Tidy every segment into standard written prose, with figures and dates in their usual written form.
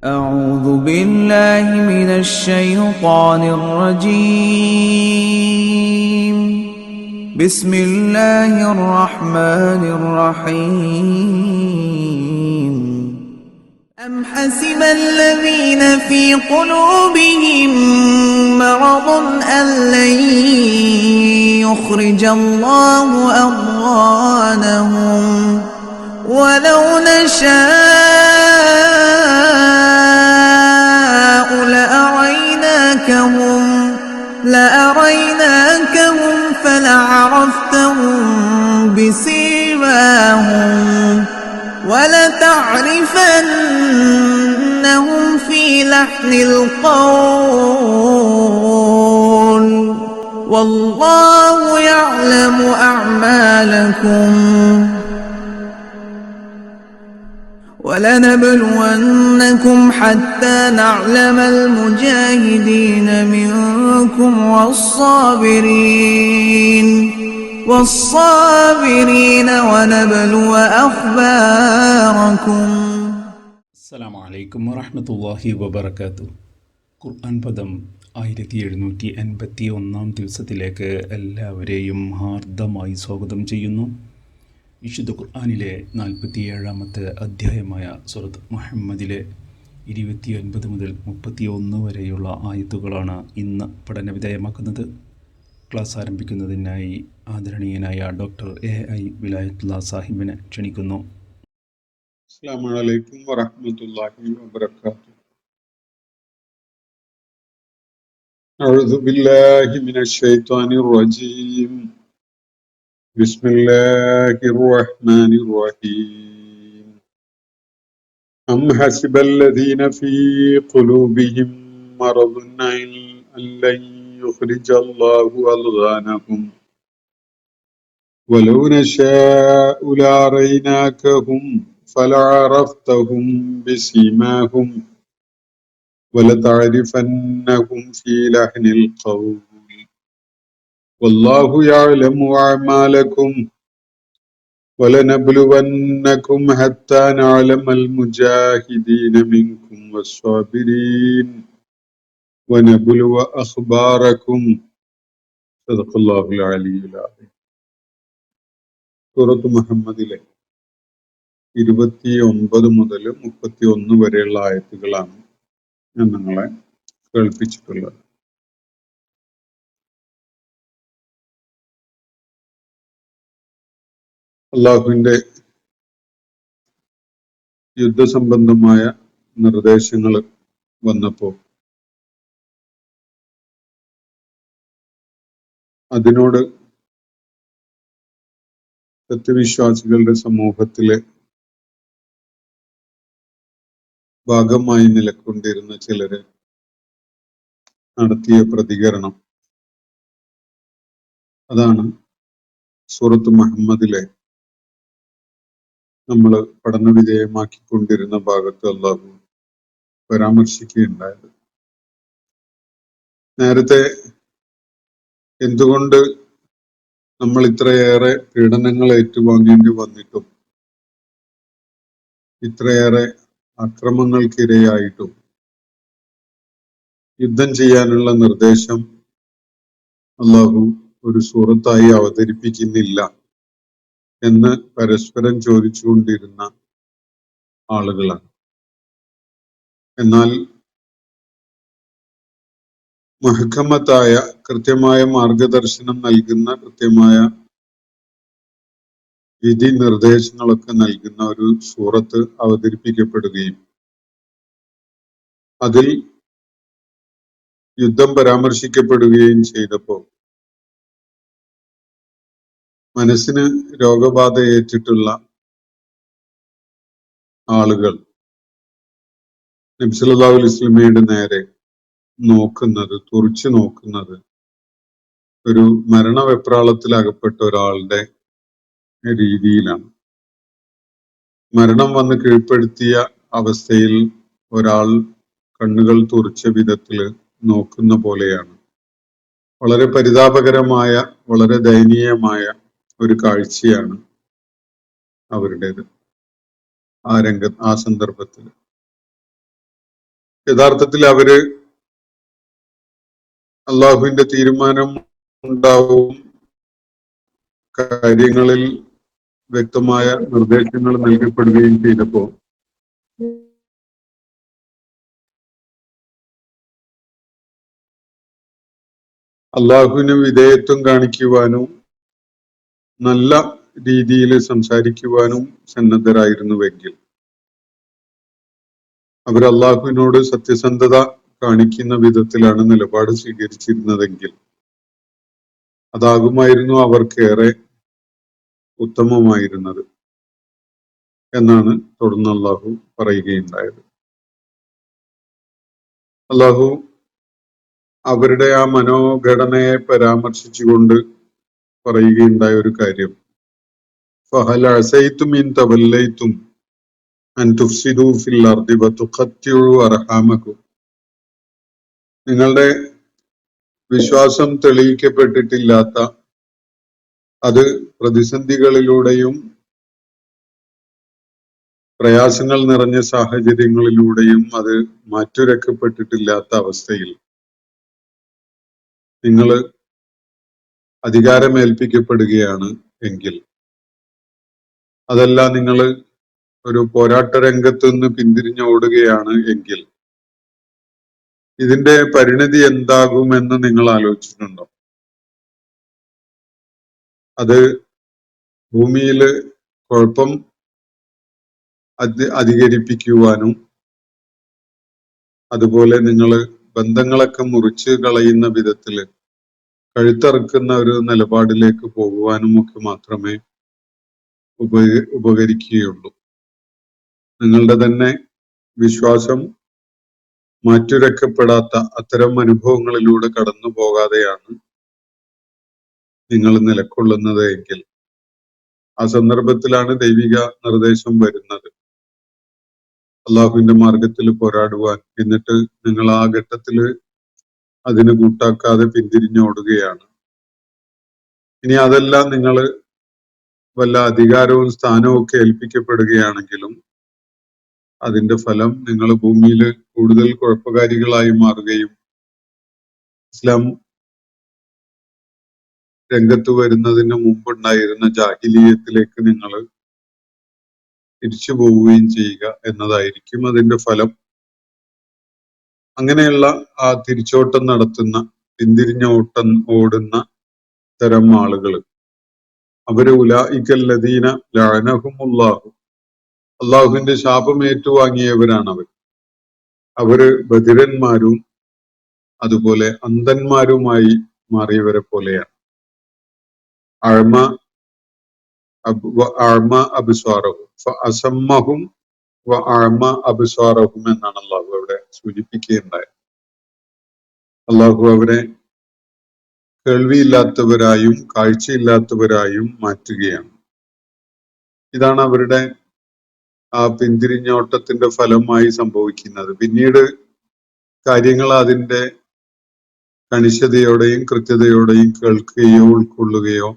أعوذ بالله من الشيطان الرجيم. بسم الله الرحمن الرحيم. أم حسب الذين في قلوبهم مرض أن لن يخرج الله أضغانهم ولو نشاء لأريناكهم فلعرفتهم بسيماهم ولتعرفنهم في لحن القول والله يعلم أعمالكم ولنبلونكم حتى نعلم المجاهدين منكم والصابرين ونبلو أخباركم. അസ്സലാമു അലൈക്കും വറഹ്മത്തുള്ളാഹി വബറകാതുഹു. ഖുർആൻ പദം 1781 ദിവസത്തിലേക്ക് എല്ലാവരെയും ഹാർദമായി സ്വാഗതം ചെയ്യുന്നു. വിശുദ്ധ ഖുർആനിലെ 47-ാമത്തെ അധ്യായമായ സൂറത്ത് മുഹമ്മദിലെ 29 മുതൽ 31 വരെയുള്ള ആയത്തുകളാണ് ഇന്ന് പഠനവിധേയമാക്കുന്നത്. ക്ലാസ് ആരംഭിക്കുന്നതിനായി ആദരണീയനായ ഡോക്ടർ AI വിലായത്തുള്ള സാഹിബിനെ ക്ഷണിക്കുന്നു. അസ്സലാമു അലൈക്കും വറഹ്മത്തുള്ളാഹി വബറകാതുഹു. അഊദു ബില്ലാഹി മിനശ് ശൈത്വാനിർ റജീം. ബിസ്മില്ലാഹിർ റഹ്മാനിർ റഹീം. അം ഹസിബല്ലദീന ഫീ ഖുലൂബിഹിം മറദുൻ അൻ ലൻ യുഖ്രിജല്ലാഹു അദ്ഗാനഹും വലൗ നശാഉ ലഅറൈനാകഹും فلعرفتهم بسيماهم ولتعرفنهم في لحن القول والله يعلم أعمالكم ولنبلونكم حتى نعلم المجاهدين منكم والصابرين ونبلو أخباركم. صدق الله العلي العظيم. സൂറത്ത് മുഹമ്മദിലെ 29 മുതൽ 31 വരെയുള്ള ആയത്തുകളാണ് ഞാൻ നിങ്ങളെ കേൾപ്പിച്ചിട്ടുള്ളത്. അള്ളാഹുവിന്റെ യുദ്ധസംബന്ധമായ നിർദ്ദേശങ്ങൾ വന്നപ്പോൾ അതിനോട് സത്യവിശ്വാസികളുടെ സമൂഹത്തിലെ ഭാഗമായി നിലകൊണ്ടിരുന്ന ചിലര് നടത്തിയ പ്രതികരണം, അതാണ് സൂറത്ത് മുഹമ്മദിലെ നമ്മൾ പഠന വിധേയമാക്കിക്കൊണ്ടിരുന്ന ഭാഗത്ത് അല്ലാഹു പരാമർശിക്കുകയുണ്ടായത്. നേരത്തെ എന്തുകൊണ്ട് നമ്മൾ ഇത്രയേറെ പീഡനങ്ങൾ ഏറ്റുവാങ്ങേണ്ടി വന്നിട്ടും ഇത്രയേറെ അക്രമങ്ങൾക്കിരയായിട്ടും യുദ്ധം ചെയ്യാനുള്ള നിർദ്ദേശം അല്ലാഹു ഒരു സൂറത്തായി അവതരിപ്പിക്കുന്നില്ല എന്ന് പരസ്പരം ചോദിച്ചുകൊണ്ടിരുന്ന ആളുകളാണ്. എന്നാൽ മുഹക്കമത്തായ കൃത്യമായ മാർഗദർശനം നൽകുന്ന, കൃത്യമായ വിധി നിർദ്ദേശങ്ങളൊക്കെ നൽകുന്ന ഒരു സൂറത്ത് അവതരിപ്പിക്കപ്പെടുകയും അതിൽ യുദ്ധം പരാമർശിക്കപ്പെടുകയും ചെയ്തപ്പോൾ മനസ്സിന് രോഗബാധ ഏറ്റിട്ടുള്ള ആളുകൾ നബി സല്ലല്ലാഹു അലൈഹി വസല്ലമയുടെ നേരെ നോക്കുന്നത്, തുറിച്ചു നോക്കുന്നത് ഒരു മരണവെപ്രാളത്തിൽ അകപ്പെട്ട ഒരാളുടെ രീതിയിലാണ്. മരണം വന്ന് കീഴ്പ്പെടുത്തിയ അവസ്ഥയിൽ ഒരാൾ കണ്ണുകൾ തുറിച്ച വിധത്തില് നോക്കുന്ന പോലെയാണ്. വളരെ പരിതാപകരമായ, വളരെ ദയനീയമായ ഒരു കാഴ്ചയാണ് അവരുടേത് ആ സന്ദർഭത്തിൽ. യഥാർത്ഥത്തിൽ അവര് അള്ളാഹുവിന്റെ തീരുമാനം ഉണ്ടാവും, കാര്യങ്ങളിൽ വ്യക്തമായ നിർദ്ദേശങ്ങൾ നൽകപ്പെടുകയും ചെയ്തപ്പോ അള്ളാഹുവിന് വിധേയത്വം കാണിക്കുവാനും നല്ല രീതിയിൽ സംസാരിക്കുവാനും സന്നദ്ധരായിരുന്നുവെങ്കിൽ, അവർ അള്ളാഹുവിനോട് സത്യസന്ധത കാണിക്കുന്ന വിധത്തിലാണ് നിലപാട് സ്വീകരിച്ചിരുന്നതെങ്കിൽ അതാകുമായിരുന്നു അവർക്കേറെ ഉത്തമമായിരുന്നത് എന്നാണ് തുടർന്ന് അള്ളാഹു പറയുകയുണ്ടായത്. അള്ളാഹു അവരുടെ ആ മനോഘടനയെ പരാമർശിച്ചുകൊണ്ട് പറയുകയുണ്ടായ ഒരു കാര്യം, ഫഹൽ അസൈതും ഇൻ തവല്ലൈതും അൻ തുഫ്സിദൂ ഫിൽ അർദി വതുഖത്തിഉ അർഹാമകും. നിങ്ങളുടെ വിശ്വാസം തെളിയിക്കപ്പെട്ടിട്ടില്ലാത്ത, അത് പ്രതിസന്ധികളിലൂടെയും പ്രയാസങ്ങൾ നിറഞ്ഞ സാഹചര്യങ്ങളിലൂടെയും അത് മാറ്റുരക്കപ്പെട്ടിട്ടില്ലാത്ത അവസ്ഥയിൽ നിങ്ങൾ അധികാരമേൽപ്പിക്കപ്പെടുകയാണ് എങ്കിൽ, അതല്ല നിങ്ങൾ ഒരു പോരാട്ട രംഗത്ത് നിന്ന് പിന്തിരിഞ്ഞോടുകയാണ് എങ്കിൽ ഇതിന്റെ പരിണതി എന്താകുമെന്ന് നിങ്ങൾ ആലോചിച്ചിട്ടുണ്ടോ? അത് ഭൂമിയിൽ കുഴപ്പം അധികരിപ്പിക്കുവാനും അതുപോലെ നിങ്ങൾ ബന്ധങ്ങളൊക്കെ മുറിച്ച് കളയുന്ന വിധത്തില് കഴുത്തറുക്കുന്ന ഒരു നിലപാടിലേക്ക് പോകുവാനും ഒക്കെ മാത്രമേ ഉപകരിക്കുകയുള്ളൂ. നിങ്ങളുടെ തന്നെ വിശ്വാസം മാറ്റുരക്കപ്പെടാത്ത അത്തരം അനുഭവങ്ങളിലൂടെ കടന്നു പോകാതെയാണ് നിങ്ങൾ നിലകൊള്ളുന്നത് എങ്കിൽ, ആ സന്ദർഭത്തിലാണ് ദൈവിക നിർദ്ദേശം വരുന്നത്, അള്ളാഹുവിന്റെ മാർഗത്തിൽ പോരാടുവാൻ. എന്നിട്ട് നിങ്ങൾ ആ ഘട്ടത്തില് അതിന് കൂട്ടാക്കാതെ പിന്തിരിഞ്ഞോടുകയാണ്. ഇനി അതെല്ലാം നിങ്ങൾ വല്ല അധികാരവും സ്ഥാനവും ഒക്കെ ഏൽപ്പിക്കപ്പെടുകയാണെങ്കിലും അതിന്റെ ഫലം നിങ്ങൾ ഭൂമിയിൽ കൂടുതൽ കുഴപ്പകാരികളായി മാറുകയും ഇസ്ലാം രംഗത്ത് വരുന്നതിന് മുമ്പുണ്ടായിരുന്ന ജാഹിലിയത്തിലേക്ക് നിങ്ങൾ തിരിച്ചു പോവുകയും ചെയ്യുക എന്നതായിരിക്കും അതിന്റെ ഫലം. അങ്ങനെയുള്ള ആ തിരിച്ചോട്ടം നടത്തുന്ന, പിന്തിരിഞ്ഞ ഓടുന്ന തരം ആളുകൾ, അവര് ഉലൈകല്ലദീന ലഅനഹുമുല്ലാഹു, അള്ളാഹുവിന്റെ ശാപം ഏറ്റുവാങ്ങിയവരാണ് അവര് ബധിരന്മാരും അതുപോലെ അന്ധന്മാരുമായി മാറിയവരെ പോലെയാണ്. അഅ്മ അബ്സാറഹും ഫഅസമ്മഹും വഅഅ്മ അബ്സാറഹും എന്നാണ് അള്ളാഹു അവിടെ സൂചിപ്പിക്കുകയുണ്ടായത്. അള്ളാഹു അവരെ കേൾവിയില്ലാത്തവരായും കാഴ്ചയില്ലാത്തവരായും മാറ്റുകയാണ്. ഇതാണ് അവരുടെ ആ പിന്തിരിഞ്ഞോട്ടത്തിന്റെ ഫലമായി സംഭവിക്കുന്നത്. പിന്നീട് കാര്യങ്ങൾ അതിന്റെ കണിശതയോടെയും കൃത്യതയോടെയും കേൾക്കുകയോ ഉൾക്കൊള്ളുകയോ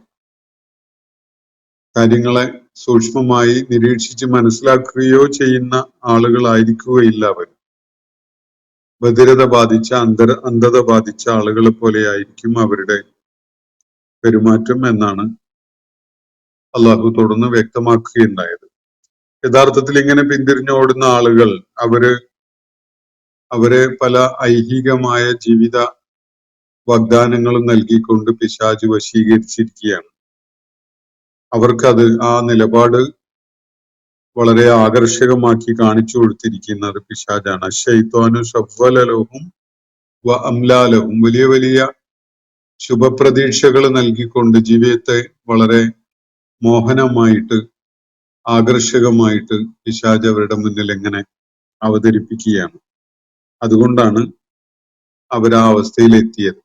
കാര്യങ്ങളെ സൂക്ഷ്മമായി നിരീക്ഷിച്ച് മനസ്സിലാക്കുകയോ ചെയ്യുന്ന ആളുകളായിരിക്കുകയില്ല അവർ. ബധിരത ബാധിച്ച, അന്ധത ബാധിച്ച ആളുകളെ പോലെയായിരിക്കും അവരുടെ പെരുമാറ്റം എന്നാണ് അള്ളാഹു തുടർന്ന് വ്യക്തമാക്കുകയുണ്ടായത്. യഥാർത്ഥത്തിൽ ഇങ്ങനെ പിന്തിരിഞ്ഞോടുന്ന ആളുകൾ അവരെ പല ഐഹികമായ ജീവിത വാഗ്ദാനങ്ങളും നൽകിക്കൊണ്ട് പിശാച് വശീകരിച്ചിരിക്കുകയാണ്. അവർക്കത് ആ നിലപാട് വളരെ ആകർഷകമാക്കി കാണിച്ചു കൊടുത്തിരിക്കുന്നത് പിശാചാണ്. ശൈത്വാനു ശവ്വലലഹും വ അംലാലഹും, വലിയ വലിയ ശുഭപ്രതീക്ഷകൾ നൽകിക്കൊണ്ട് ജീവിതത്തെ വളരെ മോഹനമായിട്ട് ആകർഷകമായിട്ട് പിശാച് അവരുടെ മുന്നിൽ എങ്ങനെ അവതരിപ്പിക്കുകയാണ്. അതുകൊണ്ടാണ് അവർ ആ അവസ്ഥയിലെത്തിയത്.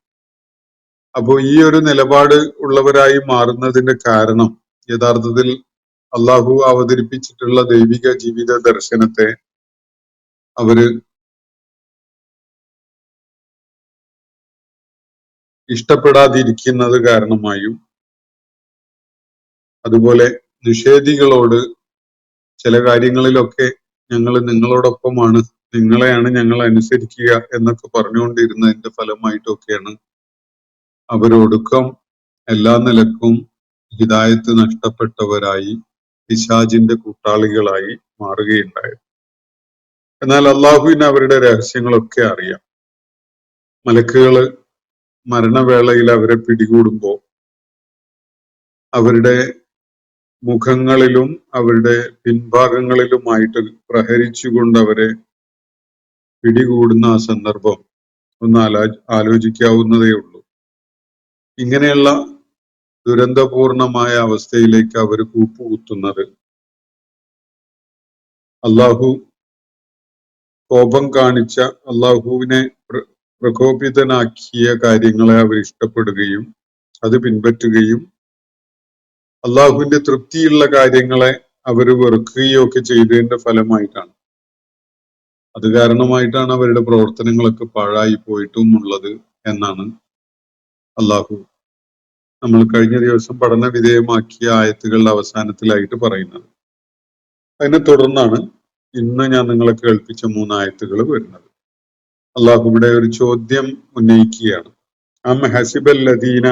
അപ്പോൾ ഈ ഒരു നിലപാട് ഉള്ളവരായി മാറുന്നതിന്റെ കാരണം യഥാർത്ഥത്തിൽ അള്ളാഹു അവതരിപ്പിച്ചിട്ടുള്ള ദൈവിക ജീവിത ദർശനത്തെ അവര് ഇഷ്ടപ്പെടാതിരിക്കുന്നത് കാരണമായും, അതുപോലെ നിഷേധികളോട് ചില കാര്യങ്ങളിലൊക്കെ ഞങ്ങൾ നിങ്ങളോടൊപ്പമാണ് നിങ്ങളെയാണ് ഞങ്ങൾ അനുസരിക്കുക എന്നൊക്കെ പറഞ്ഞുകൊണ്ടിരുന്നതിന്റെ ഫലമായിട്ടൊക്കെയാണ് അവരൊടുക്കം എല്ലാ നിലക്കും ഹിദായത്ത് നഷ്ടപ്പെട്ടവരായി പിശാചിന്റെ കൂട്ടാളികളായി മാറുകയുണ്ടായത്. എന്നാൽ അള്ളാഹുവിന് അവരുടെ രഹസ്യങ്ങളൊക്കെ അറിയാം. മലക്കുകള് മരണവേളയിൽ അവരെ പിടികൂടുമ്പോൾ അവരുടെ മുഖങ്ങളിലും അവരുടെ പിൻഭാഗങ്ങളിലുമായിട്ട് പ്രഹരിച്ചുകൊണ്ട് അവരെ പിടികൂടുന്ന ആ സന്ദർഭം ഒന്ന് ആലോചിക്കാവുന്നതേ ഉള്ളൂ. ഇങ്ങനെയുള്ള ദുരന്തപൂർണമായ അവസ്ഥയിലേക്ക് അവർ കൂപ്പുകുത്തുന്നത് അള്ളാഹു കോപം കാണിച്ച, അള്ളാഹുവിനെ പ്രകോപിതനാക്കിയ കാര്യങ്ങളെ അവർ ഇഷ്ടപ്പെടുകയും അത് പിൻപറ്റുകയും അള്ളാഹുവിന്റെ തൃപ്തിയുള്ള കാര്യങ്ങളെ അവർ വെറുക്കുകയും ഒക്കെ ചെയ്തതിന്റെ ഫലമായിട്ടാണ്. അത് കാരണമായിട്ടാണ് അവരുടെ പ്രവർത്തനങ്ങളൊക്കെ പാഴായി പോയിട്ടും ഉള്ളത് എന്നാണ് അള്ളാഹു നമ്മൾ കഴിഞ്ഞ ദിവസം പഠന വിധേയമാക്കിയ ആയത്തുകളുടെ അവസാനത്തിലായിട്ട് പറയുന്നത്. അതിനെ തുടർന്നാണ് ഇന്ന് ഞാൻ നിങ്ങളെ കേൾപ്പിച്ച 3 ആയത്തുകൾ വരുന്നത്. അള്ളാഹു ഇവിടെ ഒരു ചോദ്യം ഉന്നയിക്കുകയാണ്. അം ഹസിബല്ലദീന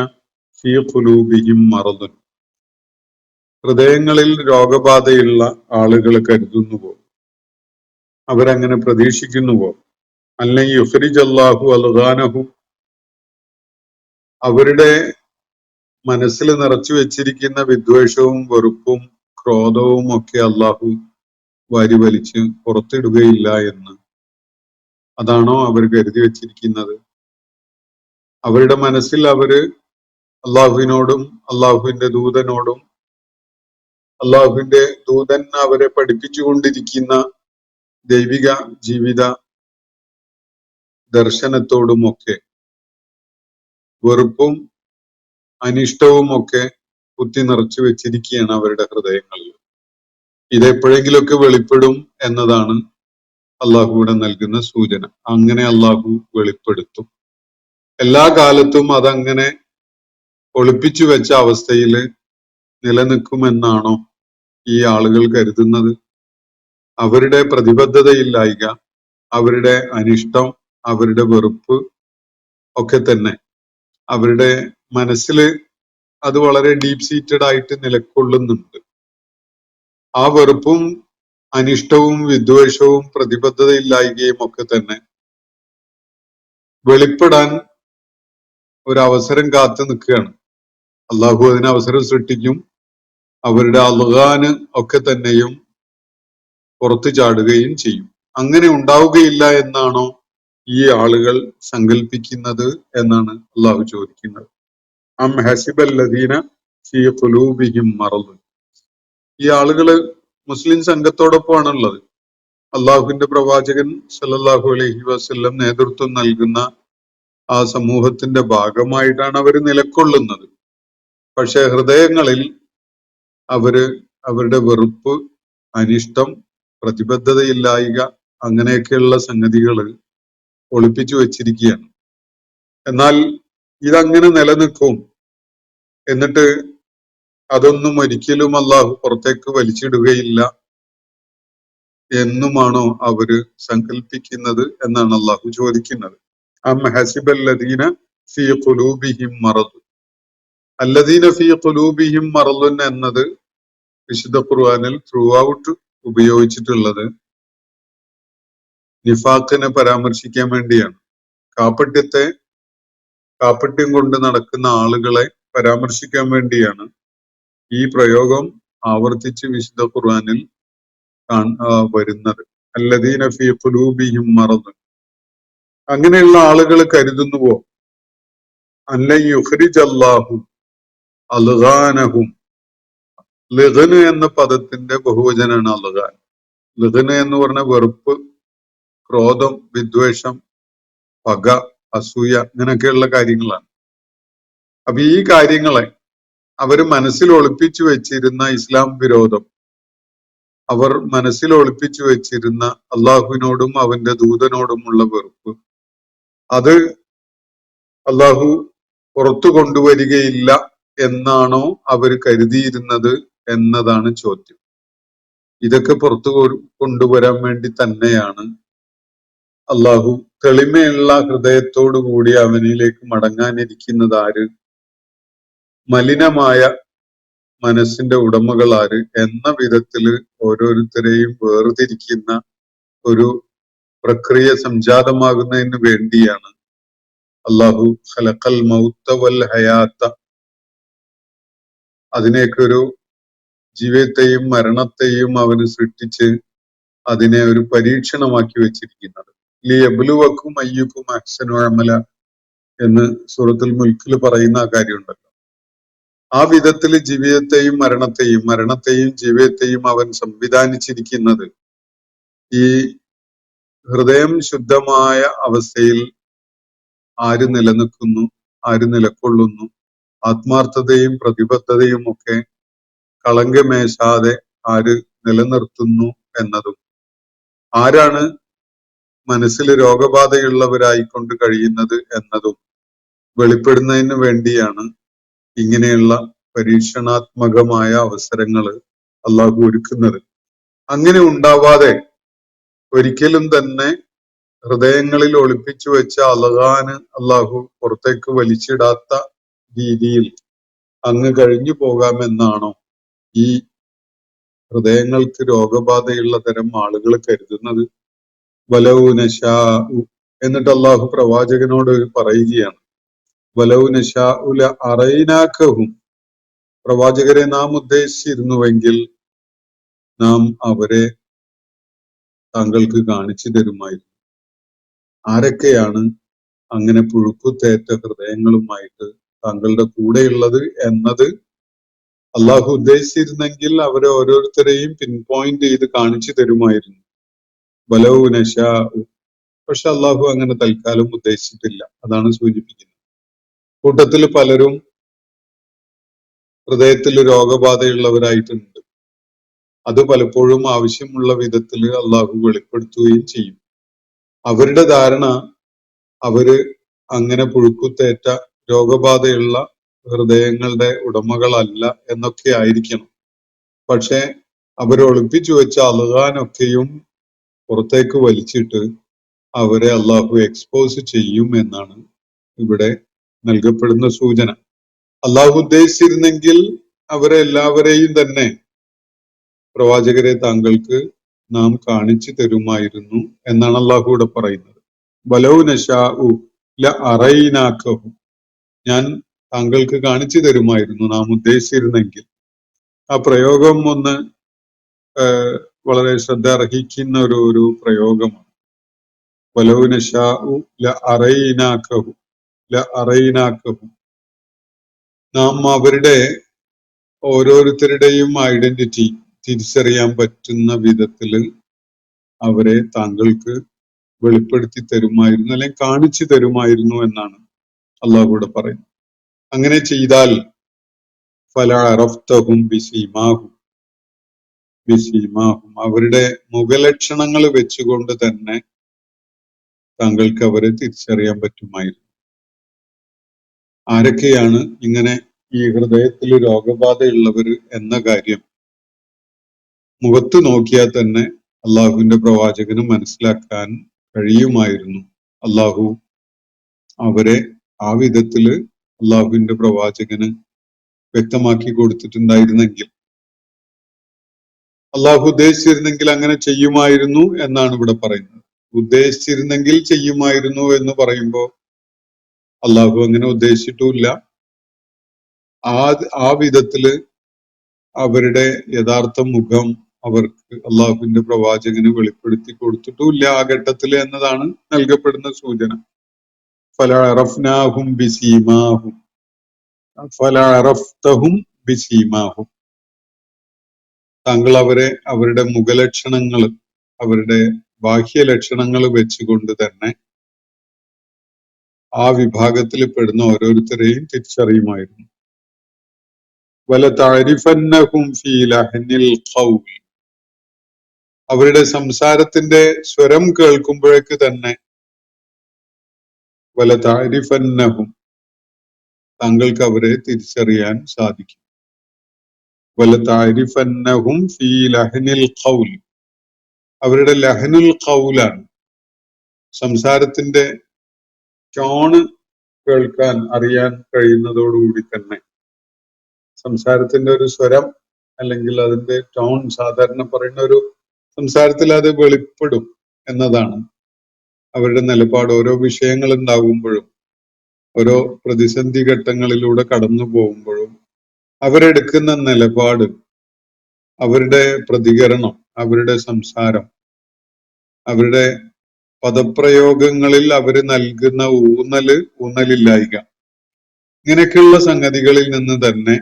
ഫീ ഖുലൂബിഹിം മറദുൻ, ഹൃദയങ്ങളിൽ രോഗബാധയുള്ള ആളുകൾ കരുതുന്നുവോ, അവരങ്ങനെ പ്രതീക്ഷിക്കുന്നുവോ, അല്ലെങ്കിൽ യുഖ്രിജ് അല്ലാഹു അൽഗാനഹു, അവരുടെ മനസ്സിൽ നിറച്ചു വെച്ചിരിക്കുന്ന വിദ്വേഷവും വെറുപ്പും ക്രോധവും ഒക്കെ അള്ളാഹു വാരിവലിച്ച് പുറത്തിടുകയില്ല എന്ന് അതാണോ അവർ കരുതി വെച്ചിരിക്കുന്നത്? അവരുടെ മനസ്സിൽ അവര് അള്ളാഹുവിനോടും അള്ളാഹുവിന്റെ ദൂതനോടും അള്ളാഹുവിന്റെ ദൂതൻ അവരെ പഠിപ്പിച്ചുകൊണ്ടിരിക്കുന്ന ദൈവിക ജീവിത ദർശനത്തോടുമൊക്കെ വെറുപ്പും അനിഷ്ടവും ഒക്കെ കുത്തി നിറച്ചു വെച്ചിരിക്കുകയാണ് അവരുടെ ഹൃദയങ്ങളിൽ. ഇതെപ്പോഴെങ്കിലുമൊക്കെ വെളിപ്പെടും എന്നതാണ് അള്ളാഹുവിടെ നൽകുന്ന സൂചന. അങ്ങനെ അള്ളാഹു വെളിപ്പെടുത്തും. എല്ലാ കാലത്തും അതങ്ങനെ ഒളിപ്പിച്ചു വെച്ച അവസ്ഥയിൽ നിലനിൽക്കുമെന്നാണോ ഈ ആളുകൾ കരുതുന്നത്? അവരുടെ പ്രതിബദ്ധതയില്ലായ്ക, അവരുടെ അനിഷ്ടം, അവരുടെ വെറുപ്പ് ഒക്കെ തന്നെ അവരുടെ മനസ്സിൽ അത് വളരെ ഡീപ് സീറ്റഡ് ആയിട്ട് നിലകൊള്ളുന്നുണ്ട്. ആ വെറുപ്പും അനിഷ്ടവും വിദ്വേഷവും പ്രതിബദ്ധതയില്ലായ്കയും ഒക്കെ തന്നെ വെളിപ്പെടാൻ ഒരു അവസരം കാത്തു നിൽക്കുകയാണ്. അള്ളാഹു അതിന് അവസരം സൃഷ്ടിക്കും. അവരുടെ അൽഗാന് ഒക്കെ തന്നെയും പുറത്തു ചാടുകയും ചെയ്യും. അങ്ങനെ ഉണ്ടാവുകയില്ല എന്നാണോ ഈ ആളുകൾ സങ്കല്പിക്കുന്നത് എന്നാണ് അള്ളാഹു ചോദിക്കുന്നത്. അം ഹസിബല്ലദീന ഫീ ഖുലൂബിഹിം മറദുൻ, ഈ ആളുകള് മുസ്ലിം സംഘത്തോടൊപ്പമാണുള്ളത്. അള്ളാഹുവിന്റെ പ്രവാചകൻ സല്ലല്ലാഹു അലൈഹി വസല്ലം നേതൃത്വം നൽകുന്ന ആ സമൂഹത്തിന്റെ ഭാഗമായിട്ടാണ് അവർ നിലകൊള്ളുന്നത്. പക്ഷെ ഹൃദയങ്ങളിൽ അവരുടെ വെറുപ്പ്, അനിഷ്ടം, പ്രതിബദ്ധതയില്ലായ്ക അങ്ങനെയൊക്കെയുള്ള സംഗതികൾ ഒളിപ്പിച്ചു വെച്ചിരിക്കുകയാണ്. എന്നാൽ ഇതങ്ങനെ നിലനിൽക്കും, എന്നിട്ട് അതൊന്നും ഒരിക്കലും അള്ളാഹു പുറത്തേക്ക് വലിച്ചിടുകയില്ല എന്നുമാണോ അവര് സങ്കല്പിക്കുന്നത് എന്നാണ് അള്ളാഹു ചോദിക്കുന്നത്. അം ഹസിബല്ലദീന ഫീ ഖുലൂബിഹിം മറദുൻ, അല്ലദീന ഫീ ഖുലൂബിഹിം മറദുൻ എന്നത് വിശുദ്ധ ഖുർആനിൽ ത്രൂ ഔട്ട് ഉപയോഗിച്ചിട്ടുള്ളത് നിഫാഖിനെ പരാമർശിക്കാൻ വേണ്ടിയാണ്. കാപ്പട്യം കൊണ്ട് നടക്കുന്ന ആളുകളെ പരാമർശിക്കാൻ വേണ്ടിയാണ് ഈ പ്രയോഗം ആവർത്തിച്ച് വിശുദ്ധ ഖുർആനിൽ വരുന്നത്. അല്ലദീന ഫീ ഖുലൂബിഹിം മറദുൻ, അങ്ങനെയുള്ള ആളുകൾ കരുതുന്നുവോ അല്ലൻ യുഖ്രിജ അല്ലാഹു അൽഗാനഹും, ലഗ്ന് എന്ന പദത്തിന്റെ ബഹുവചനാണ് അൽഗാൻ. ലഗ്ന് എന്ന് പറഞ്ഞ വെറുപ്പ്, ക്രോധം, വിദ്വേഷം, പക, അസൂയ ഇങ്ങനെയൊക്കെയുള്ള കാര്യങ്ങളാണ്. അപ്പൊ ഈ കാര്യങ്ങളെ അവർ മനസ്സിൽ ഒളിപ്പിച്ചു വെച്ചിരുന്ന ഇസ്ലാം വിരോധം, അവർ മനസ്സിൽ ഒളിപ്പിച്ചു വെച്ചിരുന്ന അള്ളാഹുവിനോടും അവന്റെ ദൂതനോടുമുള്ള വെറുപ്പ്, അത് അള്ളാഹു പുറത്തു കൊണ്ടുവരികയില്ല എന്നാണോ അവർ കരുതിയിരുന്നത് എന്നതാണ് ചോദ്യം. ഇതൊക്കെ പുറത്തു കൊണ്ടുവരാൻ വേണ്ടി തന്നെയാണ് അള്ളാഹു തെളിമയുള്ള ഹൃദയത്തോടു കൂടി അവനിലേക്ക് മടങ്ങാനിരിക്കുന്നത് ആര്, മലിനമായ മനസ്സിന്റെ ഉടമകൾ ആര് എന്ന വിധത്തില് ഓരോരുത്തരെയും വേർതിരിക്കുന്ന ഒരു പ്രക്രിയ സംജാതമാകുന്നതിന് വേണ്ടിയാണ് അള്ളാഹു ഖലഖൽ മൗത വൽ ഹയാത്ത, അതിനെയൊക്കെ ഒരു ജീവിതത്തെയും മരണത്തെയും അവന് സൃഷ്ടിച്ച് അതിനെ ഒരു പരീക്ഷണമാക്കി വെച്ചിരിക്കുന്നത്. ലിയബ്ലുവക്കും അയ്യുക്കും അഹ്സനു അമല എന്ന് സൂറത്തുൽ മുൽക്കിൽ പറയുന്ന ആ കാര്യമുണ്ടല്ലോ. ആ വിധത്തിൽ ജീവിതത്തെയും മരണത്തെയും ജീവിതത്തെയും അവൻ സംവിധാനിച്ചിരിക്കുന്നത് ഈ ഹൃദയം ശുദ്ധമായ അവസ്ഥയിൽ ആര് നിലനിൽക്കുന്നു, ആര് നിലകൊള്ളുന്നു, ആത്മാർത്ഥതയും പ്രതിബദ്ധതയും ഒക്കെ കളങ്കമേശാതെ ആര് നിലനിർത്തുന്നു എന്നതും, ആരാണ് മനസ്സിൽ രോഗബാധയുള്ളവരായിക്കൊണ്ട് കഴിയുന്നത് എന്നതും വെളിപ്പെടുന്നതിന് വേണ്ടിയാണ് ഇങ്ങനെയുള്ള പരീക്ഷണാത്മകമായ അവസരങ്ങൾ അള്ളാഹു ഒരുക്കുന്നത്. അങ്ങനെ ഉണ്ടാവാതെ ഒരിക്കലും തന്നെ ഹൃദയങ്ങളിൽ ഒളിപ്പിച്ചു വെച്ച അളകാന് അള്ളാഹു പുറത്തേക്ക് വലിച്ചിടാത്ത രീതിയിൽ അങ്ങ് കഴിഞ്ഞു പോകാമെന്നാണോ ഈ ഹൃദയങ്ങൾക്ക് രോഗബാധയുള്ള തരം ആളുകൾ കരുതുന്നത്? വലൗ നശാഉ, എന്നിട്ട് അള്ളാഹു പ്രവാചകനോട് പറയുകയാണ്, വലൗ നശാഉ ലഅറൈനാകഹും, പ്രവാചകരെ നാം ഉദ്ദേശിച്ചിരുന്നുവെങ്കിൽ നാം അവരെ താങ്കൾക്ക് കാണിച്ചു തരുമായിരുന്നു. ആരൊക്കെയാണ് അങ്ങനെ പുഴുക്കുത്തേറ്റ ഹൃദയങ്ങളുമായിട്ട് താങ്കളുടെ കൂടെയുള്ളത് എന്നത് അള്ളാഹു ഉദ്ദേശിച്ചിരുന്നെങ്കിൽ അവരെ ഓരോരുത്തരെയും പിൻ പോയിന്റ് ചെയ്ത് കാണിച്ചു തരുമായിരുന്നു. വലൗ നശാഉ, പക്ഷെ അള്ളാഹു അങ്ങനെ തൽക്കാലം ഉദ്ദേശിച്ചിട്ടില്ല. അതാണ് സൂചിപ്പിക്കുന്നത്. കൂട്ടത്തിൽ പലരും ഹൃദയത്തിൽ രോഗബാധയുള്ളവരായിട്ടുണ്ട്. അത് പലപ്പോഴും ആവശ്യമുള്ള വിധത്തിൽ അള്ളാഹു വെളിപ്പെടുത്തുകയും ചെയ്യും. അവരുടെ ധാരണ അവര് അങ്ങനെ പുഴുക്കുത്തേറ്റ രോഗബാധയുള്ള ഹൃദയങ്ങളുടെ ഉടമകളല്ല എന്നൊക്കെ ആയിരിക്കണം. പക്ഷെ അവരെ ഒളിപ്പിച്ചു വെച്ച അളകാനൊക്കെയും പുറത്തേക്ക് വലിച്ചിട്ട് അവരെ അള്ളാഹു എക്സ്പോസ് ചെയ്യും എന്നാണ് ഇവിടെ നൽകപ്പെടുന്ന സൂചന. അള്ളാഹു ഉദ്ദേശിച്ചിരുന്നെങ്കിൽ അവരെ എല്ലാവരെയും തന്നെ പ്രവാചകരെ താങ്കൾക്ക് നാം കാണിച്ചു തരുമായിരുന്നു എന്നാണ് അള്ളാഹു ഇവിടെ പറയുന്നത്. വലൗ നശാഉ ലഅറൈനാകഹും, ഞാൻ താങ്കൾക്ക് കാണിച്ചു തരുമായിരുന്നു നാം ഉദ്ദേശിച്ചിരുന്നെങ്കിൽ. ആ പ്രയോഗം ഒന്ന് വളരെ ശ്രദ്ധ അർഹിക്കുന്ന ഒരു പ്രയോഗമാണ്. വലൗ നശാഉ ലഅറൈനാകഹും, നാം അവരുടെ ഓരോരുത്തരുടെയും ഐഡന്റിറ്റി തിരിച്ചറിയാൻ പറ്റുന്ന വിധത്തില് അവരെ താങ്കൾക്ക് വെളിപ്പെടുത്തി തരുമായിരുന്നു, അല്ലെങ്കിൽ കാണിച്ചു തരുമായിരുന്നു എന്നാണ് അള്ളാഹുവിടെ പറയുന്നത്. അങ്ങനെ ചെയ്താൽ ഫലഅറഫ്തഹും ബിസീമാഹും, അവരുടെ മുഖലക്ഷണങ്ങൾ വെച്ചുകൊണ്ട് തന്നെ താങ്കൾക്ക് അവരെ തിരിച്ചറിയാൻ പറ്റുമായിരുന്നു. ആരൊക്കെയാണ് ഇങ്ങനെ ഈ ഹൃദയത്തിൽ രോഗബാധയുള്ളവർ എന്ന കാര്യം മുഖത്ത് നോക്കിയാൽ തന്നെ അള്ളാഹുവിന്റെ പ്രവാചകന് മനസ്സിലാക്കാൻ കഴിയുമായിരുന്നു. അള്ളാഹു അവരെ ആ വിധത്തില് അള്ളാഹുവിന്റെ പ്രവാചകന് വ്യക്തമാക്കി കൊടുത്തിട്ടുണ്ടായിരുന്നെങ്കിൽ, അള്ളാഹു ഉദ്ദേശിച്ചിരുന്നെങ്കിൽ അങ്ങനെ ചെയ്യുമായിരുന്നു എന്നാണ് ഇവിടെ പറയുന്നത്. ഉദ്ദേശിച്ചിരുന്നെങ്കിൽ ചെയ്യുമായിരുന്നു എന്ന് പറയുമ്പോൾ അള്ളാഹു അങ്ങനെ ഉദ്ദേശിച്ചിട്ടുമില്ല. ആ വിധത്തില് അവരുടെ യഥാർത്ഥ മുഖം അവർക്ക് അള്ളാഹുവിന്റെ പ്രവാചകന് വെളിപ്പെടുത്തി കൊടുത്തിട്ടുമില്ല ആ ഘട്ടത്തില് എന്നതാണ് നൽകപ്പെടുന്ന സൂചന. ഫലഅറഫ്നാഹും ബിസീമാഹും, ഫലഅറഫ്തഹും ബിസീമാഹും, താങ്കൾ അവരെ അവരുടെ മുഖലക്ഷണങ്ങൾ, അവരുടെ ബാഹ്യലക്ഷണങ്ങൾ വെച്ചുകൊണ്ട് തന്നെ ആ വിഭാഗത്തിൽ പെടുന്ന ഓരോരുത്തരെയും തിരിച്ചറിയുമായിരുന്നു. വലതഅരിഫന്നഹും ഫീ ലഹ്നിൽ ഖൗൽ, അവരുടെ സംസാരത്തിന്റെ സ്വരം കേൾക്കുമ്പോഴേക്ക് തന്നെ വലതഅരിഫന്നഹും, താങ്കൾക്ക് അവരെ തിരിച്ചറിയാൻ സാധിക്കും. വലതഅരിഫന്നഹും ഫീ ലഹ്നിൽ ഖൗൽ, അവരുടെ ലഹ്നുൽ ഖൗലാണ്, സംസാരത്തിന്റെ ടോണ് കേൾക്കാൻ അറിയാൻ കഴിയുന്നതോടുകൂടി തന്നെ സംസാരത്തിന്റെ ഒരു സ്വരം അല്ലെങ്കിൽ അതിന്റെ ടോൺ സാധാരണ പറയുന്ന ഒരു സംസാരത്തിൽ അത് വെളിപ്പെടും എന്നതാണ് അവരുടെ നിലപാട്. ഓരോ വിഷയങ്ങൾ ഉണ്ടാകുമ്പോഴും ഓരോ പ്രതിസന്ധി ഘട്ടങ്ങളിലൂടെ കടന്നു പോകുമ്പോഴും അവരെടുക്കുന്ന നിലപാട്, അവരുടെ പ്രതികരണം, അവരുടെ സംസാരം, അവരുടെ പദപ്രയോഗങ്ങളിൽ അവര് നൽകുന്ന ഊന്നലില്ലായ്ക, ഇങ്ങനെയൊക്കെയുള്ള സംഗതികളിൽ നിന്ന് തന്നെ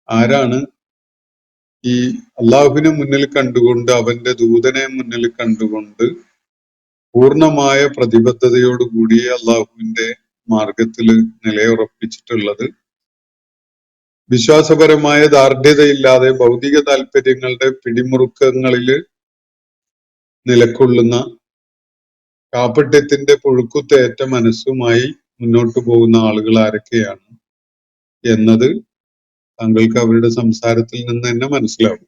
ആരാണ് ഈ അള്ളാഹുവിനെ മുന്നിൽ കണ്ടുകൊണ്ട് അവന്റെ ദൂതനെ മുന്നിൽ കണ്ടുകൊണ്ട് പൂർണ്ണമായ പ്രതിബദ്ധതയോടുകൂടി അള്ളാഹുവിന്റെ മാർഗത്തിൽ നിലയുറപ്പിച്ചിട്ടുള്ളത്, വിശ്വാസപരമായ ദാർഢ്യതയില്ലാതെ ഭൗതിക താല്പര്യങ്ങളുടെ പിടിമുറുക്കങ്ങളിൽ നിലകൊള്ളുന്ന കാപട്യത്തിന്റെ പുഴുക്കുത്തേറ്റ മനസ്സുമായി മുന്നോട്ട് പോകുന്ന ആളുകൾ ആരൊക്കെയാണ് എന്നത് താങ്കൾക്ക് അവരുടെ സംസാരത്തിൽ നിന്ന് തന്നെ മനസ്സിലാവും.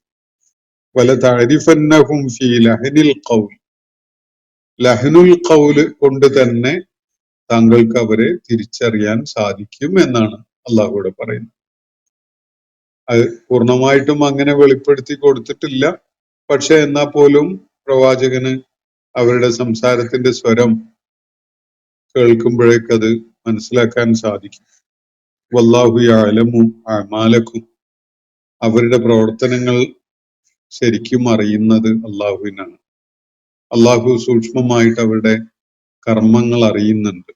വല തഅരിഫന്നഹും ഫീ ലഹനിൽ ഖൗൽ, ലഹ്നുൽ ഖൗല് കൊണ്ട് തന്നെ താങ്കൾക്ക് അവരെ തിരിച്ചറിയാൻ സാധിക്കും എന്നാണ് അള്ളാഹുവിടെ പറയുന്നത്. അത് പൂർണ്ണമായിട്ടും അങ്ങനെ വെളിപ്പെടുത്തി കൊടുത്തിട്ടില്ല. പക്ഷെ എന്നാൽ പോലും പ്രവാചകന് അവരുടെ സംസാരത്തിന്റെ സ്വരം കേൾക്കുമ്പോഴേക്കത് മനസ്സിലാക്കാൻ സാധിക്കും. വല്ലാഹു യഅലമു അഅമാലക്കും, അവരുടെ പ്രവർത്തനങ്ങൾ ശരിക്കും അറിയുന്നത് അള്ളാഹുവിനാണ്. അള്ളാഹു സൂക്ഷ്മമായിട്ട് അവരുടെ കർമ്മങ്ങൾ അറിയുന്നുണ്ട്.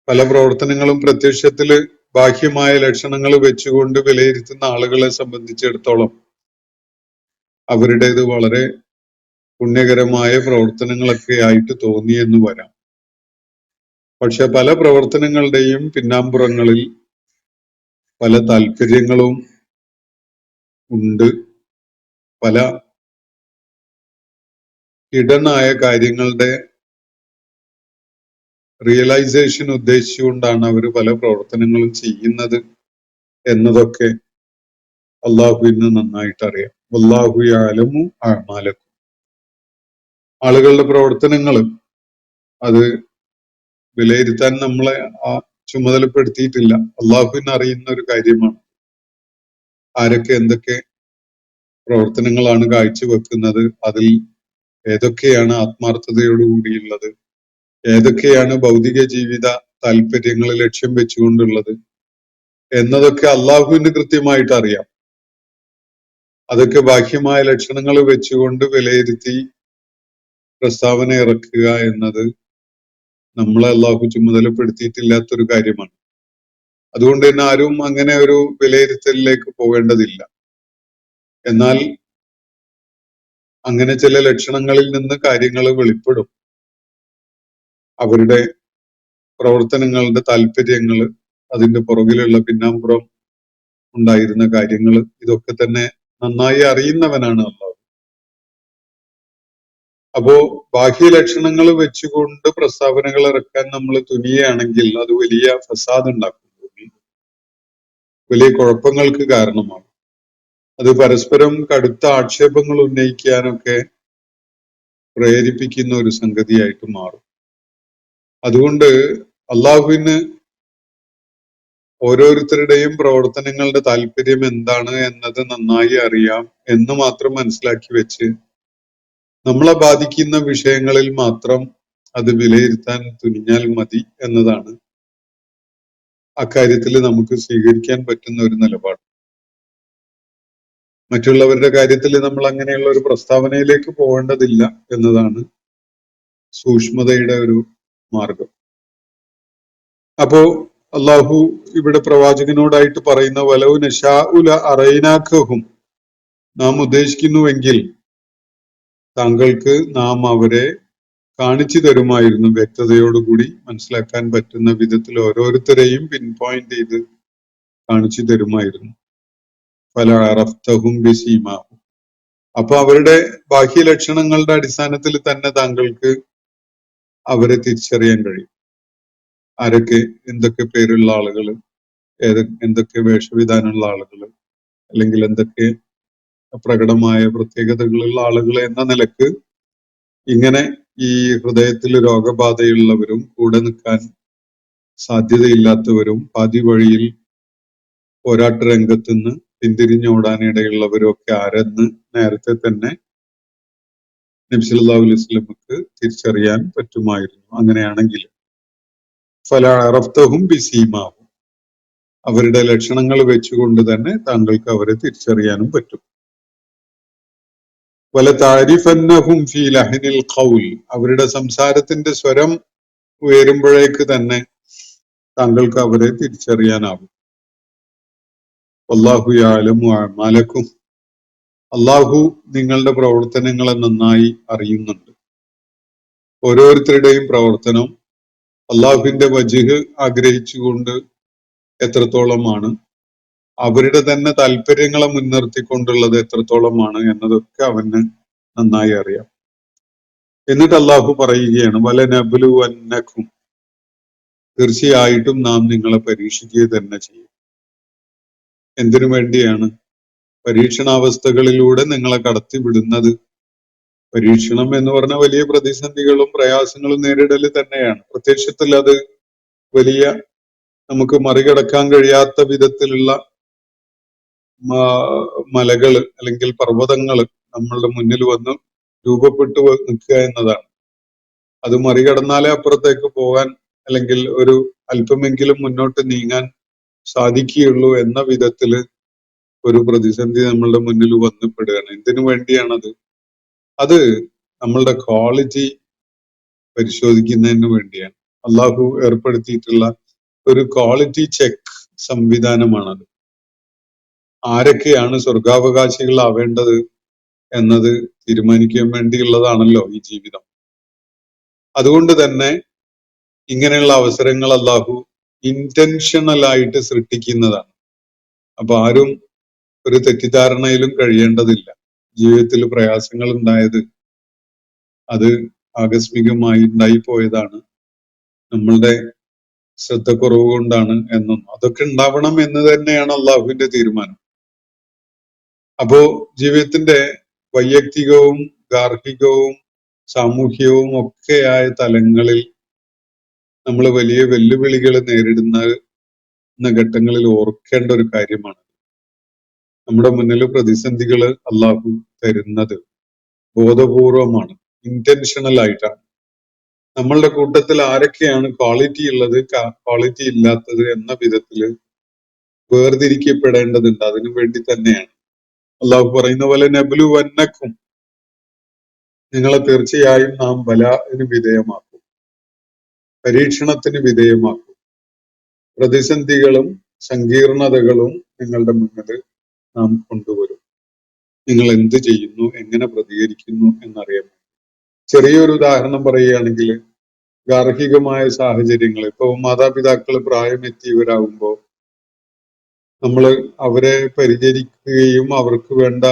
പല പ്രവർത്തനങ്ങളും പ്രത്യക്ഷത്തില് ബാഹ്യമായ ലക്ഷണങ്ങൾ വെച്ചുകൊണ്ട് വിലയിരുത്തുന്ന ആളുകളെ സംബന്ധിച്ചിടത്തോളം അവരുടേത് വളരെ പുണ്യകരമായ പ്രവർത്തനങ്ങളൊക്കെ ആയിട്ട് തോന്നിയെന്ന് വരാം. പക്ഷെ പല പ്രവർത്തനങ്ങളുടെയും പിന്നാമ്പുറങ്ങളിൽ പല താല്പര്യങ്ങളും ഉണ്ട്. പല ഹിഡനായ കാര്യങ്ങളുടെ റിയലൈസേഷൻ ഉദ്ദേശിച്ചുകൊണ്ടാണ് അവർ പല പ്രവർത്തനങ്ങളും ചെയ്യുന്നത് എന്നതൊക്കെ അള്ളാഹുവിന് നന്നായിട്ട് അറിയാം. വല്ലാഹു യഅലമു അഅമാലക്കും, ആളുകളുടെ പ്രവർത്തനങ്ങൾ അത് വിലയിരുത്താൻ നമ്മളെ ചുമതലപ്പെടുത്തിയിട്ടില്ല. അള്ളാഹുവിന് അറിയുന്ന ഒരു കാര്യമാണ് ആരൊക്കെ എന്തൊക്കെ പ്രവർത്തനങ്ങളാണ് കാഴ്ചവെക്കുന്നത്, അതിൽ ഏതൊക്കെയാണ് ആത്മാർത്ഥതയോടുകൂടിയുള്ളത്, ഏതൊക്കെയാണ് ഭൗതിക ജീവിത താല്പര്യങ്ങൾ ലക്ഷ്യം വെച്ചുകൊണ്ടുള്ളത് എന്നതൊക്കെ അള്ളാഹുവിന് കൃത്യമായിട്ട് അറിയാം. അതൊക്കെ ബാഹ്യമായ ലക്ഷണങ്ങൾ വെച്ചുകൊണ്ട് വിലയിരുത്തി പ്രസ്താവന ഇറക്കുക എന്നത് നമ്മളെ അള്ളാഹു ചുമതലപ്പെടുത്തിയിട്ടില്ലാത്തൊരു കാര്യമാണ്. അതുകൊണ്ട് തന്നെ ആരും അങ്ങനെ ഒരു വിലയിരുത്തലിലേക്ക് പോകേണ്ടതില്ല. എന്നാൽ അങ്ങനെ ചില ലക്ഷണങ്ങളിൽ നിന്ന് കാര്യങ്ങൾ വെളിപ്പെടും. അവരുടെ പ്രവർത്തനങ്ങളുടെ താല്പര്യങ്ങൾ, അതിന്റെ പുറകിലുള്ള പിന്നാമ്പുറം ഉണ്ടായിരുന്ന കാര്യങ്ങൾ, ഇതൊക്കെ തന്നെ നന്നായി അറിയുന്നവനാണ് അള്ളാഹു. അപ്പോ ബാഹ്യ ലക്ഷണങ്ങൾ വെച്ചുകൊണ്ട് പ്രസ്താവനകൾ ഇറക്കാൻ നമ്മൾ തുനിയുകയാണെങ്കിൽ അത് വലിയ ഫസാദ് ഉണ്ടാക്കും, വലിയ കുഴപ്പങ്ങൾക്ക് കാരണമാണ്. അത് പരസ്പരം കടുത്ത ആക്ഷേപങ്ങൾ ഉന്നയിക്കാനൊക്കെ പ്രേരിപ്പിക്കുന്ന ഒരു സംഗതിയായിട്ട് മാറും. അതുകൊണ്ട് അള്ളാഹുവിന് ഓരോരുത്തരുടെയും പ്രവർത്തനങ്ങളുടെ താല്പര്യം എന്താണ് എന്നത് നന്നായി അറിയാം എന്ന് മാത്രം മനസ്സിലാക്കി വെച്ച് നമ്മളെ ബാധിക്കുന്ന വിഷയങ്ങളിൽ മാത്രം അത് വിലയിരുത്താൻ തുനിഞ്ഞാൽ മതി എന്നതാണ് അക്കാര്യത്തിൽ നമുക്ക് സ്വീകരിക്കാൻ പറ്റുന്ന ഒരു നിലപാട്. മറ്റുള്ളവരുടെ കാര്യത്തിൽ നമ്മൾ അങ്ങനെയുള്ള ഒരു പ്രസ്താവനയിലേക്ക് പോകേണ്ടതില്ല എന്നതാണ് സൂക്ഷ്മതയുടെ ഒരു മാർഗം. അപ്പോ അള്ളാഹു ഇവിടെ പ്രവാചകനോടായിട്ട് പറയുന്ന വലൗ നശാഉ ലഅറൈനാകഹും, നാം ഉദ്ദേശിക്കുന്നുവെങ്കിൽ താങ്കൾക്ക് നാം അവരെ കാണിച്ചു തരുമായിരുന്നു, വ്യക്തതയോടുകൂടി മനസ്സിലാക്കാൻ പറ്റുന്ന വിധത്തിൽ ഓരോരുത്തരെയും പിൻ പോയിന്റ് ചെയ്ത് കാണിച്ചു തരുമായിരുന്നു. ഫല അറഫ്തഹും ബിസീമാഹും, അപ്പൊ അവരുടെ ബാഹ്യ ലക്ഷണങ്ങളുടെ അടിസ്ഥാനത്തിൽ തന്നെ താങ്കൾക്ക് അവരെ തിരിച്ചറിയാൻ കഴിയും. ആരൊക്കെ എന്തൊക്കെ പേരുള്ള ആളുകൾ, എന്തൊക്കെ വേഷവിധാനമുള്ള ആളുകൾ, അല്ലെങ്കിൽ എന്തൊക്കെ പ്രകടമായ പ്രത്യേകതകളുള്ള ആളുകൾ എന്ന നിലക്ക് ഇങ്ങനെ ഈ ഹൃദയത്തിൽ രോഗബാധയുള്ളവരും കൂടെ നിൽക്കാൻ സാധ്യതയില്ലാത്തവരും പാതി വഴിയിൽ പോരാട്ട രംഗത്ത് നിന്ന് പിന്തിരിഞ്ഞോടാനിടയുള്ളവരും ഒക്കെ ആരെന്ന് നേരത്തെ തന്നെ നബി സല്ലല്ലാഹു അലൈഹി വസല്ലമക്ക് തിരിച്ചറിയാൻ പറ്റുമായിരുന്നു. അങ്ങനെയാണെങ്കിൽ ഫല അറഫ്തഹും ബിസീമാഹും, അവരുടെ ലക്ഷണങ്ങൾ വെച്ചുകൊണ്ട് തന്നെ താങ്കൾക്ക് അവരെ തിരിച്ചറിയാനും പറ്റും. വല താരിഫന്നഹും ഫീ ലഹനിൽ ഖൗൽ, അവരുടെ സംസാരത്തിന്റെ സ്വരം ഉയരുമ്പോഴേക്ക് തന്നെ താങ്കൾക്ക് അവരെ തിരിച്ചറിയാനാവും. വല്ലാഹു യഅലമു അഅമാലക്കും, അള്ളാഹു നിങ്ങളുടെ പ്രവർത്തനങ്ങളെ നന്നായി അറിയുന്നുണ്ട്. ഓരോരുത്തരുടെയും പ്രവർത്തനം അള്ളാഹുവിന്റെ വജ്ഹ് ആഗ്രഹിച്ചുകൊണ്ട് എത്രത്തോളമാണ്, അവരുടെ തന്നെ താല്പര്യങ്ങളെ മുൻനിർത്തിക്കൊണ്ടുള്ളത് എത്രത്തോളമാണ് എന്നതൊക്കെ അവന് നന്നായി അറിയാം. എന്നിട്ട് അള്ളാഹു പറയുകയാണ്, വലനബ്ലുവന്നക്കും, തീർച്ചയായിട്ടും നാം നിങ്ങളെ പരീക്ഷിക്കുക തന്നെ ചെയ്യും. എന്തിനു വേണ്ടിയാണ്? പരീക്ഷണാവസ്ഥകളിലൂടെ നിങ്ങളെ കടത്തിവിടുന്നത്. പരീക്ഷണം എന്ന് പറഞ്ഞ വലിയ പ്രതിസന്ധികളും പ്രയാസങ്ങളും നേരിടൽ തന്നെയാണ്. പ്രത്യക്ഷത്തിൽ അത് വലിയ നമുക്ക് മറികടക്കാൻ കഴിയാത്ത വിധത്തിലുള്ള മലകള് അല്ലെങ്കിൽ പർവ്വതങ്ങള് നമ്മളുടെ മുന്നിൽ വന്ന് രൂപപ്പെട്ടു നിൽക്കുക എന്നതാണ്. അത് മറികടന്നാലേ അപ്പുറത്തേക്ക് പോകാൻ അല്ലെങ്കിൽ ഒരു അല്പമെങ്കിലും മുന്നോട്ട് നീങ്ങാൻ സാധിക്കുകയുള്ളൂ എന്ന വിധത്തില് ഒരു പ്രതിസന്ധി നമ്മളുടെ മുന്നിൽ വന്നപ്പെടുകയാണ്. എന്തിനു വേണ്ടിയാണത്? അത് നമ്മളുടെ ക്വാളിറ്റി പരിശോധിക്കുന്നതിന് വേണ്ടിയാണ്. അള്ളാഹു ഏർപ്പെടുത്തിയിട്ടുള്ള ഒരു ക്വാളിറ്റി ചെക്ക് സംവിധാനമാണത്. ആരൊക്കെയാണ് സ്വർഗാവകാശികളാവേണ്ടത് എന്നത് തീരുമാനിക്കാൻ വേണ്ടിയുള്ളതാണല്ലോ ഈ ജീവിതം. അതുകൊണ്ട് തന്നെ ഇങ്ങനെയുള്ള അവസരങ്ങൾ അള്ളാഹു ഇന്റൻഷണൽ ആയിട്ട് സൃഷ്ടിക്കുന്നതാണ്. അപ്പൊ ആരും ഒരു തെറ്റിദ്ധാരണയിലും കഴിയേണ്ടതില്ല. ജീവിതത്തിൽ പ്രയാസങ്ങൾ ഉണ്ടായത് അത് ആകസ്മികമായി ഉണ്ടായിപ്പോയതാണ്, നമ്മളുടെ ശ്രദ്ധക്കുറവ് കൊണ്ടാണ് എന്നും അതൊക്കെ ഉണ്ടാവണം എന്ന് തന്നെയാണ് അള്ളാഹുവിന്റെ തീരുമാനം. അപ്പോ ജീവിതത്തിന്റെ വൈയക്തികവും ഗാർഹികവും സാമൂഹികവും ഒക്കെയായ തലങ്ങളിൽ നമ്മൾ വലിയ വെല്ലുവിളികൾ നേരിടുന്ന ഘട്ടങ്ങളിൽ ഓർക്കേണ്ട ഒരു കാര്യമാണ്, നമ്മുടെ മുന്നിൽ പ്രതിസന്ധികൾ അള്ളാഹു തരുന്നത് ബോധപൂർവമാണ്, ഇന്റൻഷണൽ ആയിട്ടാണ്. നമ്മളുടെ കൂട്ടത്തിൽ ആരൊക്കെയാണ് ക്വാളിറ്റി ഉള്ളത്, ക്വാളിറ്റി ഇല്ലാത്തത് എന്ന വിധത്തില് വേർതിരിക്കപ്പെടേണ്ടതുണ്ട്. അതിനു വേണ്ടി തന്നെയാണ് അള്ളാഹു പറയുന്ന പോലെ നബ്ലുവന്നക്കും, നിങ്ങളെ തീർച്ചയായും നാം ബലാഇന് വിധേയമാക്കും, പരീക്ഷണത്തിന് വിധേയമാക്കും. പ്രതിസന്ധികളും സങ്കീർണതകളും നിങ്ങളുടെ മുന്നിൽ നാം കൊണ്ടുവരും. നിങ്ങൾ എന്ത് ചെയ്യുന്നു, എങ്ങനെ പ്രതികരിക്കുന്നു എന്നറിയാൻ. ചെറിയൊരു ഉദാഹരണം പറയുകയാണെങ്കിൽ, ഗാർഹികമായ സാഹചര്യങ്ങൾ, ഇപ്പൊ മാതാപിതാക്കൾ പ്രായമെത്തിയവരാകുമ്പോൾ നമ്മൾ അവരെ പരിചരിക്കുകയും അവർക്ക് വേണ്ട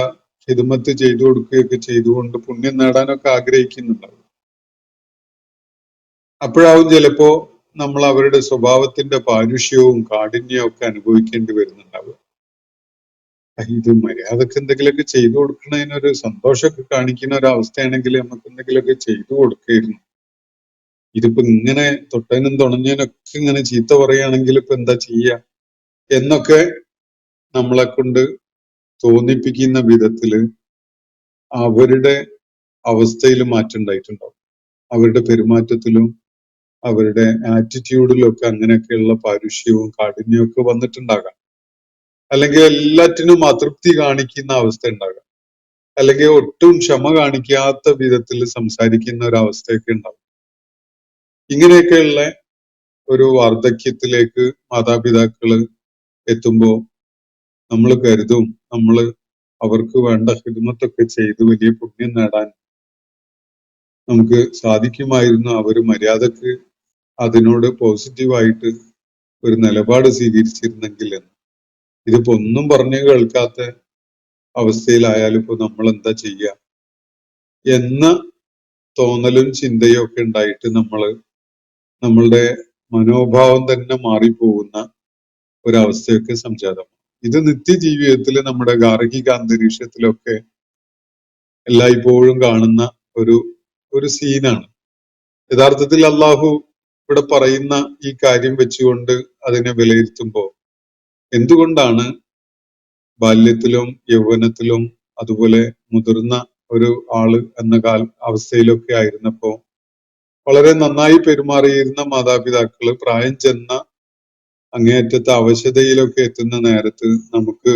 ഹിദ്മത്ത് ചെയ്തു കൊടുക്കുകയൊക്കെ ചെയ്തുകൊണ്ട് പുണ്യം നേടാനൊക്കെ ആഗ്രഹിക്കുന്നുണ്ടാവും. അപ്പോഴാവും ചിലപ്പോ നമ്മൾ അവരുടെ സ്വഭാവത്തിന്റെ പാരുഷ്യവും കാഠിന്യവും ഒക്കെ അനുഭവിക്കേണ്ടി വരുന്നുണ്ടാവും. ഇത് മര്യാദക്ക് എന്തെങ്കിലുമൊക്കെ ചെയ്തു കൊടുക്കുന്നതിനൊരു സന്തോഷമൊക്കെ കാണിക്കുന്ന ഒരു അവസ്ഥയാണെങ്കിൽ നമുക്ക് എന്തെങ്കിലുമൊക്കെ ചെയ്തു കൊടുക്കായിരുന്നു. ഇതിപ്പോ ഇങ്ങനെ തൊട്ടതിനും തുണഞ്ഞതിനൊക്കെ ഇങ്ങനെ ചീത്ത പറയുകയാണെങ്കിൽ ഇപ്പൊ എന്താ ചെയ്യുക എന്നൊക്കെ നമ്മളെ കൊണ്ട് തോന്നിപ്പിക്കുന്ന വിധത്തില് അവരുടെ അവസ്ഥയിൽ മാറ്റം ഉണ്ടായിട്ടുണ്ടാവും. അവരുടെ പെരുമാറ്റത്തിലും അവരുടെ ആറ്റിറ്റ്യൂഡിലും ഒക്കെ അങ്ങനെയൊക്കെയുള്ള പാരുഷ്യവും കാഠിന്യവും ഒക്കെ വന്നിട്ടുണ്ടാകാം. അല്ലെങ്കിൽ എല്ലാറ്റിനും അതൃപ്തി കാണിക്കുന്ന അവസ്ഥ ഉണ്ടാകാം. അല്ലെങ്കിൽ ഒട്ടും ക്ഷമ കാണിക്കാത്ത വിധത്തിൽ സംസാരിക്കുന്ന ഒരു അവസ്ഥയൊക്കെ ഉണ്ടാവും. ഇങ്ങനെയൊക്കെയുള്ള ഒരു വാർദ്ധക്യത്തിലേക്ക് മാതാപിതാക്കള് എത്തുമ്പോ നമ്മൾ കരുതും നമ്മൾ അവർക്ക് വേണ്ട ഹിദ്മത്തൊക്കെ ചെയ്ത് വലിയ പുണ്യം നേടാൻ നമുക്ക് സാധിക്കുമായിരുന്നു, അവർ മര്യാദക്ക് അതിനോട് പോസിറ്റീവായിട്ട് ഒരു നിലപാട് സ്വീകരിച്ചിരുന്നെങ്കിൽ എന്ന്. ഇതിപ്പോ ഒന്നും പറഞ്ഞു കേൾക്കാത്ത അവസ്ഥയിലായാലും ഇപ്പൊ നമ്മൾ എന്താ ചെയ്യുക എന്ന തോന്നലും ചിന്തയും ഒക്കെ ഉണ്ടായിട്ട് നമ്മളുടെ മനോഭാവം തന്നെ മാറിപ്പോകുന്ന ഒരവസ്ഥയൊക്കെ സംജാതമാണ്. ഇത് നിത്യജീവിതത്തിൽ നമ്മുടെ ഗാർഹിക അന്തരീക്ഷത്തിലൊക്കെ എല്ലായ്പ്പോഴും കാണുന്ന ഒരു സീനാണ്. യഥാർത്ഥത്തിൽ അള്ളാഹു ഇവിടെ പറയുന്ന ഈ കാര്യം വെച്ചുകൊണ്ട് അതിനെ വിലയിരുത്തുമ്പോൾ എന്തുകൊണ്ടാണ് ബാല്യത്തിലും യൗവനത്തിലും അതുപോലെ മുതിർന്ന ഒരു ആള് എന്ന അവസ്ഥയിലൊക്കെ ആയിരുന്നപ്പോ വളരെ നന്നായി പെരുമാറിയിരുന്ന മാതാപിതാക്കള് പ്രായം ചെന്ന അങ്ങേയറ്റത്തെ അവശതയിലൊക്കെ എത്തുന്ന നേരത്ത് നമുക്ക്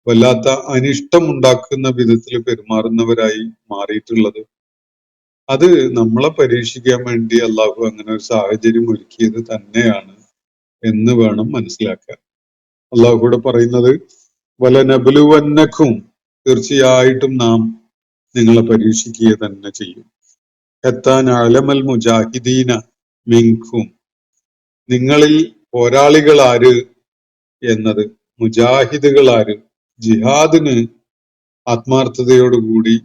വല്ലാത്ത അനിഷ്ടം ഉണ്ടാക്കുന്ന വിധത്തിൽ പെരുമാറുന്നവരായി മാറിയിട്ടുള്ളത്? അത് നമ്മളെ പരീക്ഷിക്കാൻ വേണ്ടി അള്ളാഹു അങ്ങനെ ഒരു സാഹചര്യം ഒരുക്കിയത് തന്നെയാണ് എന്ന് വേണം മനസ്സിലാക്കാൻ. അള്ളാഹു കൂടെ പറയുന്നത് വലനബ്ലുവന്നക്കും, തീർച്ചയായിട്ടും നാം നിങ്ങളെ പരീക്ഷിക്കുക തന്നെ ചെയ്യും. ഹത്താൻ അലമൽ മുജാഹിദീന മിൻകും, നിങ്ങളിൽ പോരാളികൾ ആര് എന്നത്, മുജാഹിദുകൾ ആര്, ജിഹാദിന് ആത്മാർത്ഥതയോടുകൂടി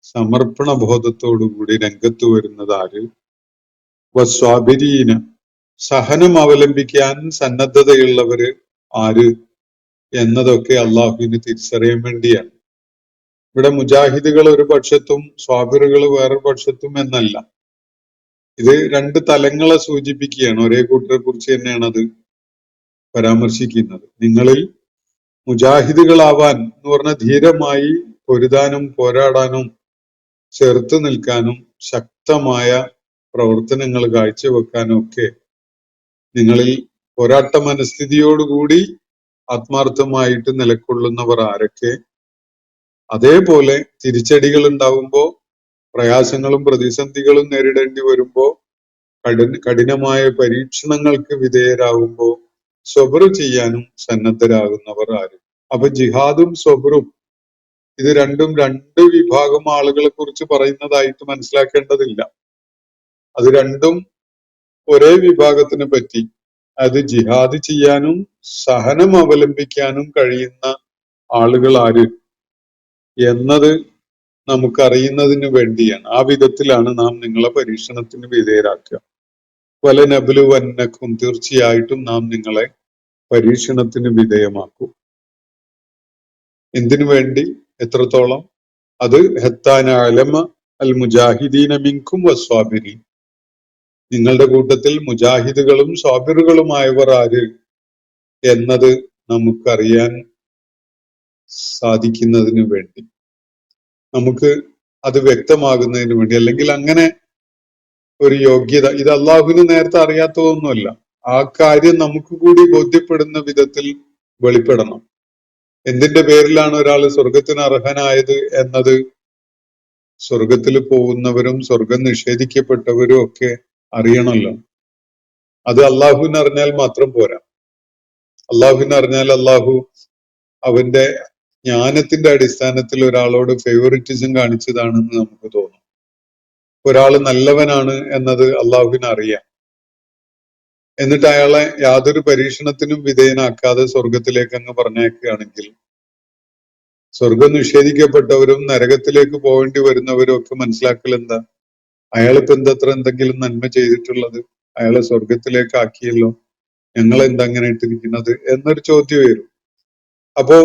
സമർപ്പണ ബോധത്തോടുകൂടി രംഗത്ത് വരുന്നത് ആര്, വസ്വാബിരീന, സഹനം അവലംബിക്കാൻ സന്നദ്ധതയുള്ളവര് ആര് എന്നതൊക്കെ അള്ളാഹുവിന് തിരിച്ചറിയാൻ വേണ്ടിയാണ്. ഇവിടെ മുജാഹിദുകൾ ഒരു പക്ഷത്തും സ്വാബിറുകൾ വേറൊരു പക്ഷത്തും എന്നല്ല. ഇത് രണ്ട് തലങ്ങളെ സൂചിപ്പിക്കുകയാണ്. ഒരേ കൂട്ടരെ കുറിച്ച് തന്നെയാണ് അത് പരാമർശിക്കുന്നത്. നിങ്ങളിൽ മുജാഹിദുകളാവാൻ എന്ന് പറഞ്ഞ ധീരമായി പൊരുതാനും പോരാടാനും ചെറുത്തു നിൽക്കാനും ശക്തമായ പ്രവർത്തനങ്ങൾ കാഴ്ചവെക്കാനും ഒക്കെ നിങ്ങളിൽ പോരാട്ട മനസ്ഥിതിയോടുകൂടി ആത്മാർത്ഥമായിട്ട് നിലകൊള്ളുന്നവർ ആരൊക്കെ, അതേപോലെ തിരിച്ചടികൾ ഉണ്ടാവുമ്പോ പ്രയാസങ്ങളും പ്രതിസന്ധികളും നേരിടേണ്ടി വരുമ്പോ കഠിനമായ പരീക്ഷണങ്ങൾക്ക് വിധേയരാകുമ്പോ സ്വബർ ചെയ്യാനും സന്നദ്ധരാകുന്നവർ ആര്. അപ്പൊ ജിഹാദും സ്വബറും ഇത് രണ്ടും രണ്ട് വിഭാഗം ആളുകളെ കുറിച്ച് പറയുന്നതായിട്ട് മനസ്സിലാക്കേണ്ടതില്ല. അത് രണ്ടും ഒരേ വിഭാഗത്തിനെ പറ്റി, അത് ജിഹാദ് ചെയ്യാനും സഹനം അവലംബിക്കാനും കഴിയുന്ന ആളുകൾ ആര് എന്നത് നമുക്കറിയുന്നതിന് വേണ്ടിയാണ്. ആ വിധത്തിലാണ് നാം നിങ്ങളെ പരീക്ഷണത്തിന് വിധേയരാക്കുക. വലനബ്ലുവന്നക്കും, തീർച്ചയായിട്ടും നാം നിങ്ങളെ പരീക്ഷണത്തിന് വിധേയമാക്കും. എന്തിനു വേണ്ടി, എത്രത്തോളം? അത് ഹത്താന അലമ അൽ മുജാഹിദീന മിൻകും വസ്വാബിരീൻ, നിങ്ങളുടെ കൂട്ടത്തിൽ മുജാഹിദുകളും സ്വാബിറുകളുമായവർ ആര് എന്നത് നമുക്കറിയാൻ സാധിക്കുന്നതിന് വേണ്ടി, നമുക്ക് അത് വ്യക്തമാകുന്നതിന് വേണ്ടി, അല്ലെങ്കിൽ അങ്ങനെ ഒരു യോഗ്യത, ഇത് അള്ളാഹുവിന് നേരത്തെ അറിയാത്തതൊന്നുമല്ല, ആ കാര്യം നമുക്ക് കൂടി ബോധ്യപ്പെടുന്ന വിധത്തിൽ വെളിപ്പെടണം. എന്തിന്റെ പേരിലാണ് ഒരാൾ സ്വർഗത്തിന് അർഹനായത് എന്നത് സ്വർഗത്തിൽ പോകുന്നവരും സ്വർഗം നിഷേധിക്കപ്പെട്ടവരും ഒക്കെ അറിയണമല്ലോ. അത് അള്ളാഹുവിന് അറിഞ്ഞാൽ മാത്രം പോരാ. അള്ളാഹുവിന് അറിഞ്ഞാൽ അള്ളാഹു അവന്റെ ജ്ഞാനത്തിന്റെ അടിസ്ഥാനത്തിൽ ഒരാളോട് ഫേവറിറ്റിസം കാണിച്ചതാണെന്ന് നമുക്ക് തോന്നും. ഒരാൾ നല്ലവനാണ് എന്നത് അള്ളാഹുവിന് അറിയാം. എന്നിട്ട് അയാളെ യാതൊരു പരീക്ഷണത്തിനും വിധേയനാക്കാതെ സ്വർഗത്തിലേക്ക് അങ്ങ് പറഞ്ഞേക്കുകയാണെങ്കിൽ സ്വർഗം നിഷേധിക്കപ്പെട്ടവരും നരകത്തിലേക്ക് പോകേണ്ടി വരുന്നവരും ഒക്കെ മനസ്സിലാക്കൽ എന്താ? അയാളിപ്പോ എന്തത്ര എന്തെങ്കിലും നന്മ ചെയ്തിട്ടുള്ളത്? അയാളെ സ്വർഗത്തിലേക്ക് ആക്കിയല്ലോ, ഞങ്ങൾ എന്താ അങ്ങനെ ഇട്ടിരിക്കുന്നത് എന്നൊരു ചോദ്യം വരും. അപ്പോ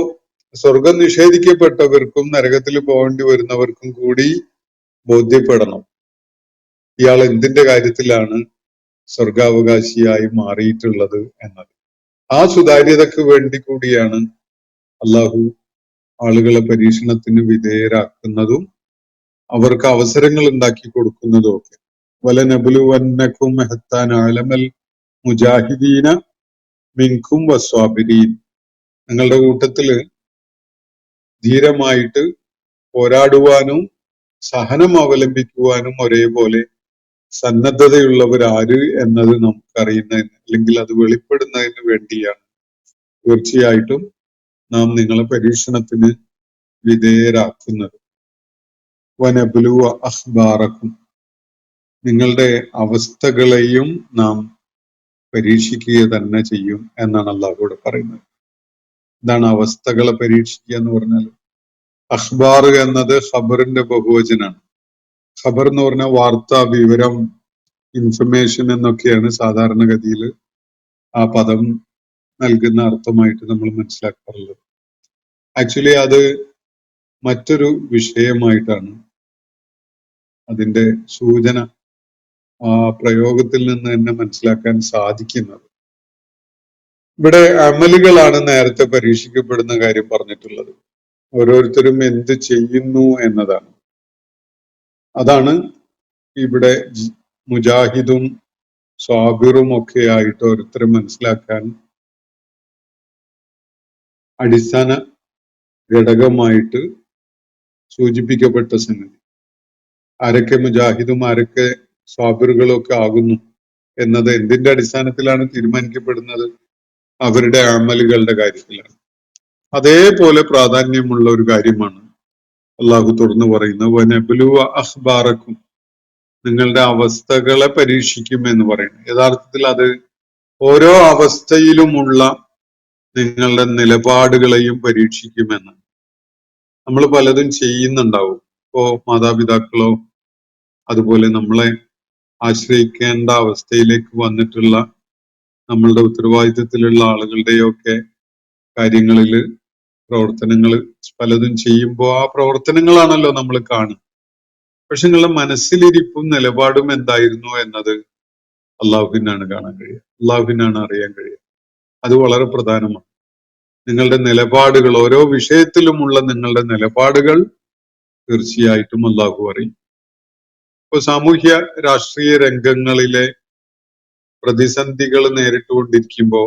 സ്വർഗം നിഷേധിക്കപ്പെട്ടവർക്കും നരകത്തിൽ പോകേണ്ടി വരുന്നവർക്കും കൂടി ബോധ്യപ്പെടണം ഇയാൾ എന്തിന്റെ കാര്യത്തിലാണ് സ്വർഗാവകാശിയായി മാറിയിട്ടുള്ളത് എന്നത്. ആ സുതാര്യതക്ക് വേണ്ടി കൂടിയാണ് അള്ളാഹു ആളുകളെ പരീക്ഷണത്തിന് വിധേയരാക്കുന്നതും അവർക്ക് അവസരങ്ങൾ ഉണ്ടാക്കി കൊടുക്കുന്നതും ഒക്കെ. വലനബ്ലുവന്നക്കും ഹത്താൻ അലമൽ മുജാഹിദീന മിൻകും വസ്വാബിരീൻ, നിങ്ങളുടെ കൂട്ടത്തില് ധീരമായിട്ട് പോരാടുവാനും സഹനം അവലംബിക്കുവാനും ഒരേപോലെ സന്നദ്ധതയുള്ളവരാര് എന്നത് നമുക്കറിയുന്നതിന്, അല്ലെങ്കിൽ അത് വെളിപ്പെടുന്നതിന് വേണ്ടിയാണ് തീർച്ചയായിട്ടും നാം നിങ്ങളെ പരീക്ഷണത്തിന് വിധേയരാക്കുന്നത്. വനബ്ലുവ അഖ്ബാറക്കും, നിങ്ങളുടെ അവസ്ഥകളെയും നാം പരീക്ഷിക്കുക തന്നെ ചെയ്യും എന്നാണ് അള്ളാഹുവിടെ പറയുന്നത്. എന്താണ് അവസ്ഥകളെ പരീക്ഷിക്കുക എന്ന് പറഞ്ഞാൽ? അഖ്ബാർ എന്നത് ഖബറിന്റെ ബഹുവചനാണ്. ഖബർ എന്ന് പറഞ്ഞാൽ വാർത്ത, വിവരം, ഇൻഫർമേഷൻ എന്നൊക്കെയാണ് സാധാരണഗതിയിൽ ആ പദം നൽകുന്ന അർത്ഥമായിട്ട് നമ്മൾ മനസ്സിലാക്കാറുള്ളത്. ആക്ച്വലി അത് മറ്റൊരു വിഷയമായിട്ടാണ് അതിന്റെ സൂചന ആ പ്രയോഗത്തിൽ നിന്ന് തന്നെ മനസ്സിലാക്കാൻ സാധിക്കുന്നത്. ഇവിടെ അമലുകളാണ് നേരത്തെ പരീക്ഷിക്കപ്പെടുന്ന കാര്യം പറഞ്ഞിട്ടുള്ളത്. ഓരോരുത്തരും എന്ത് ചെയ്യുന്നു എന്നതാണ്. അതാണ് ഇവിടെ മുജാഹിദും സ്വാബിറും ഒക്കെ ആയിട്ട് ഓരോരുത്തരും മനസ്സിലാക്കാൻ അടിസ്ഥാന ഘടകമായിട്ട് സൂചിപ്പിക്കപ്പെട്ട സംഗതി. ആരൊക്കെ മുജാഹിദും ആരൊക്കെ സ്വാബിറുകളും ഒക്കെ ആകുന്നു എന്നത് എന്തിന്റെ അടിസ്ഥാനത്തിലാണ് തീരുമാനിക്കപ്പെടുന്നത്? അവരുടെ അമലുകളുടെ കാര്യത്തിലാണ്. അതേപോലെ പ്രാധാന്യമുള്ള ഒരു കാര്യമാണ് അള്ളാഹു തുറന്നു പറയുന്നത്, വനബ്ലുവ അഖ്ബാറക്കും, നിങ്ങളുടെ അവസ്ഥകളെ പരീക്ഷിക്കും എന്ന് പറയുന്നത്. യഥാർത്ഥത്തിൽ അത് ഓരോ അവസ്ഥയിലുമുള്ള നിങ്ങളുടെ നിലപാടുകളെയും പരീക്ഷിക്കുമെന്ന്. നമ്മൾ പലതും ചെയ്യുന്നുണ്ടാവും. ഇപ്പോ മാതാപിതാക്കളോ അതുപോലെ നമ്മളെ ആശ്രയിക്കേണ്ട അവസ്ഥയിലേക്ക് വന്നിട്ടുള്ള നമ്മളുടെ ഉത്തരവാദിത്വത്തിലുള്ള ആളുകളുടെയൊക്കെ കാര്യങ്ങളിൽ പ്രവർത്തനങ്ങൾ പലതും ചെയ്യുമ്പോൾ ആ പ്രവർത്തനങ്ങളാണല്ലോ നമ്മൾ കാണുന്നത്. പക്ഷെ നിങ്ങളുടെ മനസ്സിലിരിപ്പും നിലപാടും എന്തായിരുന്നു എന്നത് അള്ളാഹുവിനാണ് കാണാൻ കഴിയുക, അള്ളാഹുവിനാണ് അറിയാൻ കഴിയുക. അത് വളരെ പ്രധാനമാണ്. നിങ്ങളുടെ നിലപാടുകൾ, ഓരോ വിഷയത്തിലുമുള്ള നിങ്ങളുടെ നിലപാടുകൾ തീർച്ചയായിട്ടും അള്ളാഹു അറിയും. ഇപ്പൊ സാമൂഹ്യ രാഷ്ട്രീയ രംഗങ്ങളിലെ പ്രതിസന്ധികൾ നേരിട്ടുകൊണ്ടിരിക്കുമ്പോൾ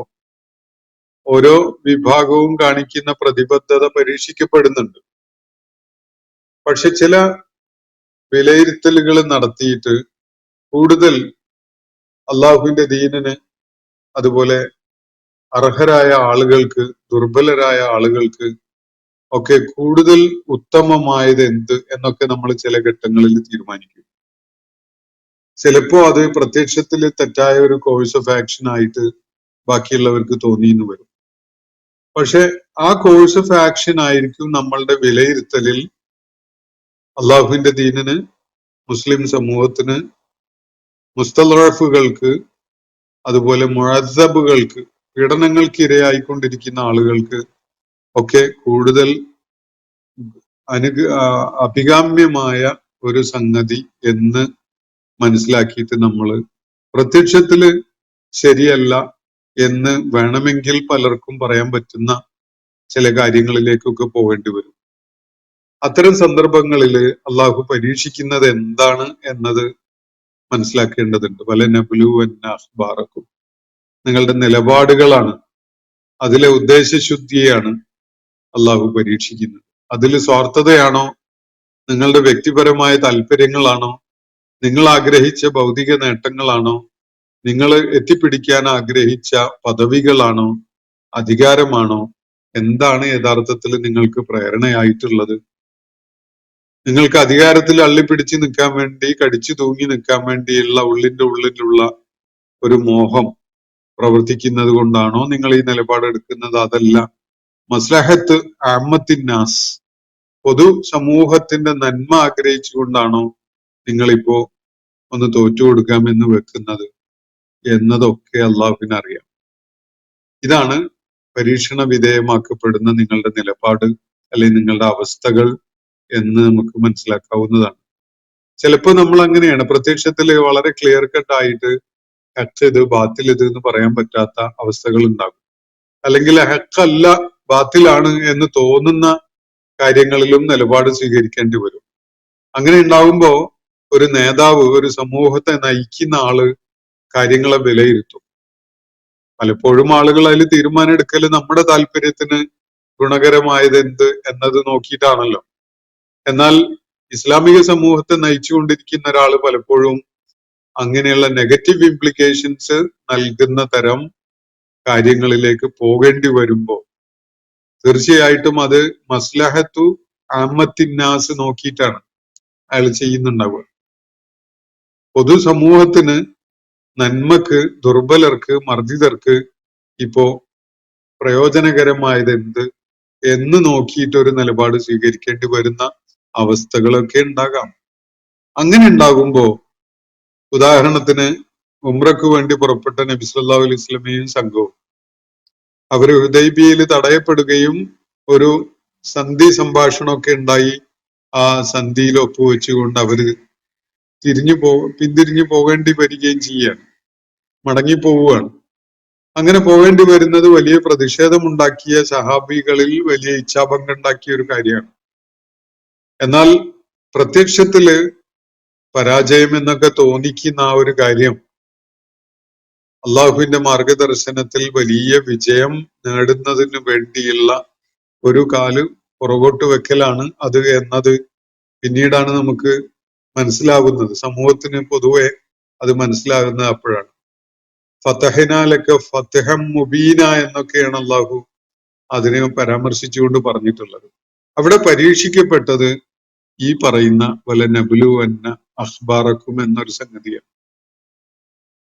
ഓരോ വിഭാഗവും കാണിക്കുന്ന പ്രതിബദ്ധത പരീക്ഷിക്കപ്പെടുന്നുണ്ട്. പക്ഷെ ചില വിലയിരുത്തലുകൾ നടത്തിയിട്ട് കൂടുതൽ അള്ളാഹുവിന്റെ ദീനിന്, അതുപോലെ അർഹരായ ആളുകൾക്ക്, ദുർബലരായ ആളുകൾക്ക് ഒക്കെ കൂടുതൽ ഉത്തമമായത് എന്ത് എന്നൊക്കെ നമ്മൾ ചില ഘട്ടങ്ങളിൽ തീരുമാനിക്കും. ചിലപ്പോ അത് പ്രത്യക്ഷത്തിൽ തെറ്റായ ഒരു കോഴ്സ് ഓഫ് ആക്ഷൻ ആയിട്ട് ബാക്കിയുള്ളവർക്ക് തോന്നിയെന്ന് വരും. പക്ഷെ ആ കോഴ്സ് ഓഫ് ആക്ഷൻ ആയിരിക്കും നമ്മളുടെ വിലയിരുത്തലിൽ അള്ളാഹുവിന്റെ ദീനിന്, മുസ്ലിം സമൂഹത്തിന്, മുസ്തലഫുകൾക്ക്, അതുപോലെ മുഅദ്ദബുകൾക്ക്, പീഡനങ്ങൾക്ക് ഇരയായിക്കൊണ്ടിരിക്കുന്ന ആളുകൾക്ക് ഒക്കെ കൂടുതൽ അഭികാമ്യമായ ഒരു സംഗതി എന്ന് മനസ്സിലാക്കിയിട്ട് നമ്മൾ പ്രത്യക്ഷത്തില് ശരിയല്ല എന്ന് വേണമെങ്കിൽ പലർക്കും പറയാൻ പറ്റുന്ന ചില കാര്യങ്ങളിലേക്കൊക്കെ പോകേണ്ടി വരും. അത്തരം സന്ദർഭങ്ങളിൽ അള്ളാഹു പരീക്ഷിക്കുന്നത് എന്താണ് എന്നത് മനസ്സിലാക്കേണ്ടതുണ്ട്. വലനബ്ലുവന്ന അഖ്ബാറക്കും, നിങ്ങളുടെ നിലപാടുകളാണ്, അതിലെ ഉദ്ദേശശുദ്ധിയാണ് അള്ളാഹു പരീക്ഷിക്കുന്നത്. അതിൽ സ്വാർത്ഥതയാണോ, നിങ്ങളുടെ വ്യക്തിപരമായ താല്പര്യങ്ങളാണോ, നിങ്ങൾ ആഗ്രഹിച്ച ഭൗതിക നേട്ടങ്ങളാണോ, നിങ്ങൾ എത്തിപ്പിടിക്കാൻ ആഗ്രഹിച്ച പദവികളാണോ, അധികാരമാണോ, എന്താണ് യഥാർത്ഥത്തിൽ നിങ്ങൾക്ക് പ്രേരണയായിട്ടുള്ളത്? നിങ്ങൾക്ക് അധികാരത്തിൽ അള്ളിപ്പിടിച്ച് നിൽക്കാൻ വേണ്ടി, കടിച്ചു തൂങ്ങി നിൽക്കാൻ വേണ്ടിയുള്ള ഉള്ളിന്റെ ഉള്ളിലുള്ള ഒരു മോഹം പ്രവർത്തിക്കുന്നത് കൊണ്ടാണോ നിങ്ങൾ ഈ നിലപാടെടുക്കുന്നത്? അതല്ല, മസ്ലഹത്ത് അമ്മത്തിന്നാസ്, പൊതു സമൂഹത്തിന്റെ നന്മ ആഗ്രഹിച്ചുകൊണ്ടാണോ നിങ്ങളിപ്പോ ഒന്ന് തോറ്റു കൊടുക്കാമെന്ന് വെക്കുന്നത് എന്നതൊക്കെ അള്ളാഹുവിന് അറിയാം. ഇതാണ് പരീക്ഷണ വിധേയമാക്കപ്പെടുന്ന നിങ്ങളുടെ നിലപാട് അല്ലെങ്കിൽ നിങ്ങളുടെ അവസ്ഥകൾ എന്ന് നമുക്ക് മനസ്സിലാക്കാവുന്നതാണ്. ചിലപ്പോൾ നമ്മൾ അങ്ങനെയാണ്, പ്രത്യക്ഷത്തിൽ വളരെ ക്ലിയർ കട്ട് ആയിട്ട് ഹക്ക് ഇത് ബാത്തിൽ ഇത് എന്ന് പറയാൻ പറ്റാത്ത അവസ്ഥകൾ ഉണ്ടാകും. അല്ലെങ്കിൽ ഹക്കല്ല ബാത്തിലാണ് എന്ന് തോന്നുന്ന കാര്യങ്ങളിലും നിലപാട് സ്വീകരിക്കേണ്ടി വരും. അങ്ങനെ ഉണ്ടാവുമ്പോ ഒരു നേതാവ്, ഒരു സമൂഹത്തെ നയിക്കുന്ന ആള് കാര്യങ്ങളെ വിലയിരുത്തും. പലപ്പോഴും ആളുകൾ അതിൽ തീരുമാനം എടുക്കല് നമ്മുടെ താല്പര്യത്തിന് ഗുണകരമായത് എന്ത് എന്നത് നോക്കിയിട്ടാണല്ലോ. എന്നാൽ ഇസ്ലാമിക സമൂഹത്തെ നയിച്ചുകൊണ്ടിരിക്കുന്ന ഒരാൾ പലപ്പോഴും അങ്ങനെയുള്ള നെഗറ്റീവ് ഇംപ്ലിക്കേഷൻസ് നൽകുന്ന തരം കാര്യങ്ങളിലേക്ക് പോകേണ്ടി വരുമ്പോൾ തീർച്ചയായിട്ടും അത് മസ്ലഹത്തു അമ്മത്തിന്നാസ് നോക്കിയിട്ടാണ് അയാൾ ചെയ്യുന്നുണ്ടാവുക. പൊതുസമൂഹത്തിന്, നന്മക്ക്, ദുർബലർക്ക്, മർദ്ദിതർക്ക് ഇപ്പോ പ്രയോജനകരമായത് എന്ത് എന്ന് നോക്കിയിട്ട് ഒരു നിലപാട് സ്വീകരിക്കേണ്ടി വരുന്ന അവസ്ഥകളൊക്കെ ഉണ്ടാകാം. അങ്ങനെ ഉണ്ടാകുമ്പോ, ഉദാഹരണത്തിന് ഉംറക്ക് വേണ്ടി പുറപ്പെട്ട നബി സല്ലല്ലാഹു അലൈഹി വസല്ലമയും സംഘവും അവര് ഹുദൈബിയയിൽ തടയപ്പെടുകയും ഒരു സന്ധി സംഭാഷണമൊക്കെ ഉണ്ടായി. ആ സന്ധിയിൽ ഒപ്പുവെച്ചുകൊണ്ട് അവര് പിന്തിരിഞ്ഞു പോകേണ്ടി വരികയും ചെയ്യുകയാണ്, മടങ്ങിപ്പോവുകയാണ്. അങ്ങനെ പോകേണ്ടി വരുന്നത് വലിയ പ്രതിഷേധമുണ്ടാക്കിയ സഹാബികളിൽ വലിയ ഇച്ഛാഭംഗം ഉണ്ടാക്കിയ ഒരു കാര്യമാണ്. എന്നാൽ പ്രത്യക്ഷത്തില് പരാജയം എന്നൊക്കെ തോന്നിക്കുന്ന ആ ഒരു കാര്യം അള്ളാഹുവിന്റെ മാർഗദർശനത്തിൽ വലിയ വിജയം നേടുന്നതിന് വേണ്ടിയുള്ള ഒരു കാല് പുറകോട്ട് വെക്കലാണ് അത് എന്നത് പിന്നീടാണ് നമുക്ക് മനസ്സിലാകുന്നത്. സമൂഹത്തിന് പൊതുവെ അത് മനസ്സിലാകുന്നത് അപ്പോഴാണ്. ഫതഹിനാലൊക്കെ ഫതഹം മുബീന എന്നൊക്കെയാണ് അള്ളാഹു അതിനെ പരാമർശിച്ചുകൊണ്ട് പറഞ്ഞിട്ടുള്ളത്. അവിടെ പരീക്ഷിക്കപ്പെട്ടത് ഈ പറയുന്ന വല നബ്ലുവന്ന അഖ്ബാറക്കും എന്നൊരു സംഗതിയാണ്.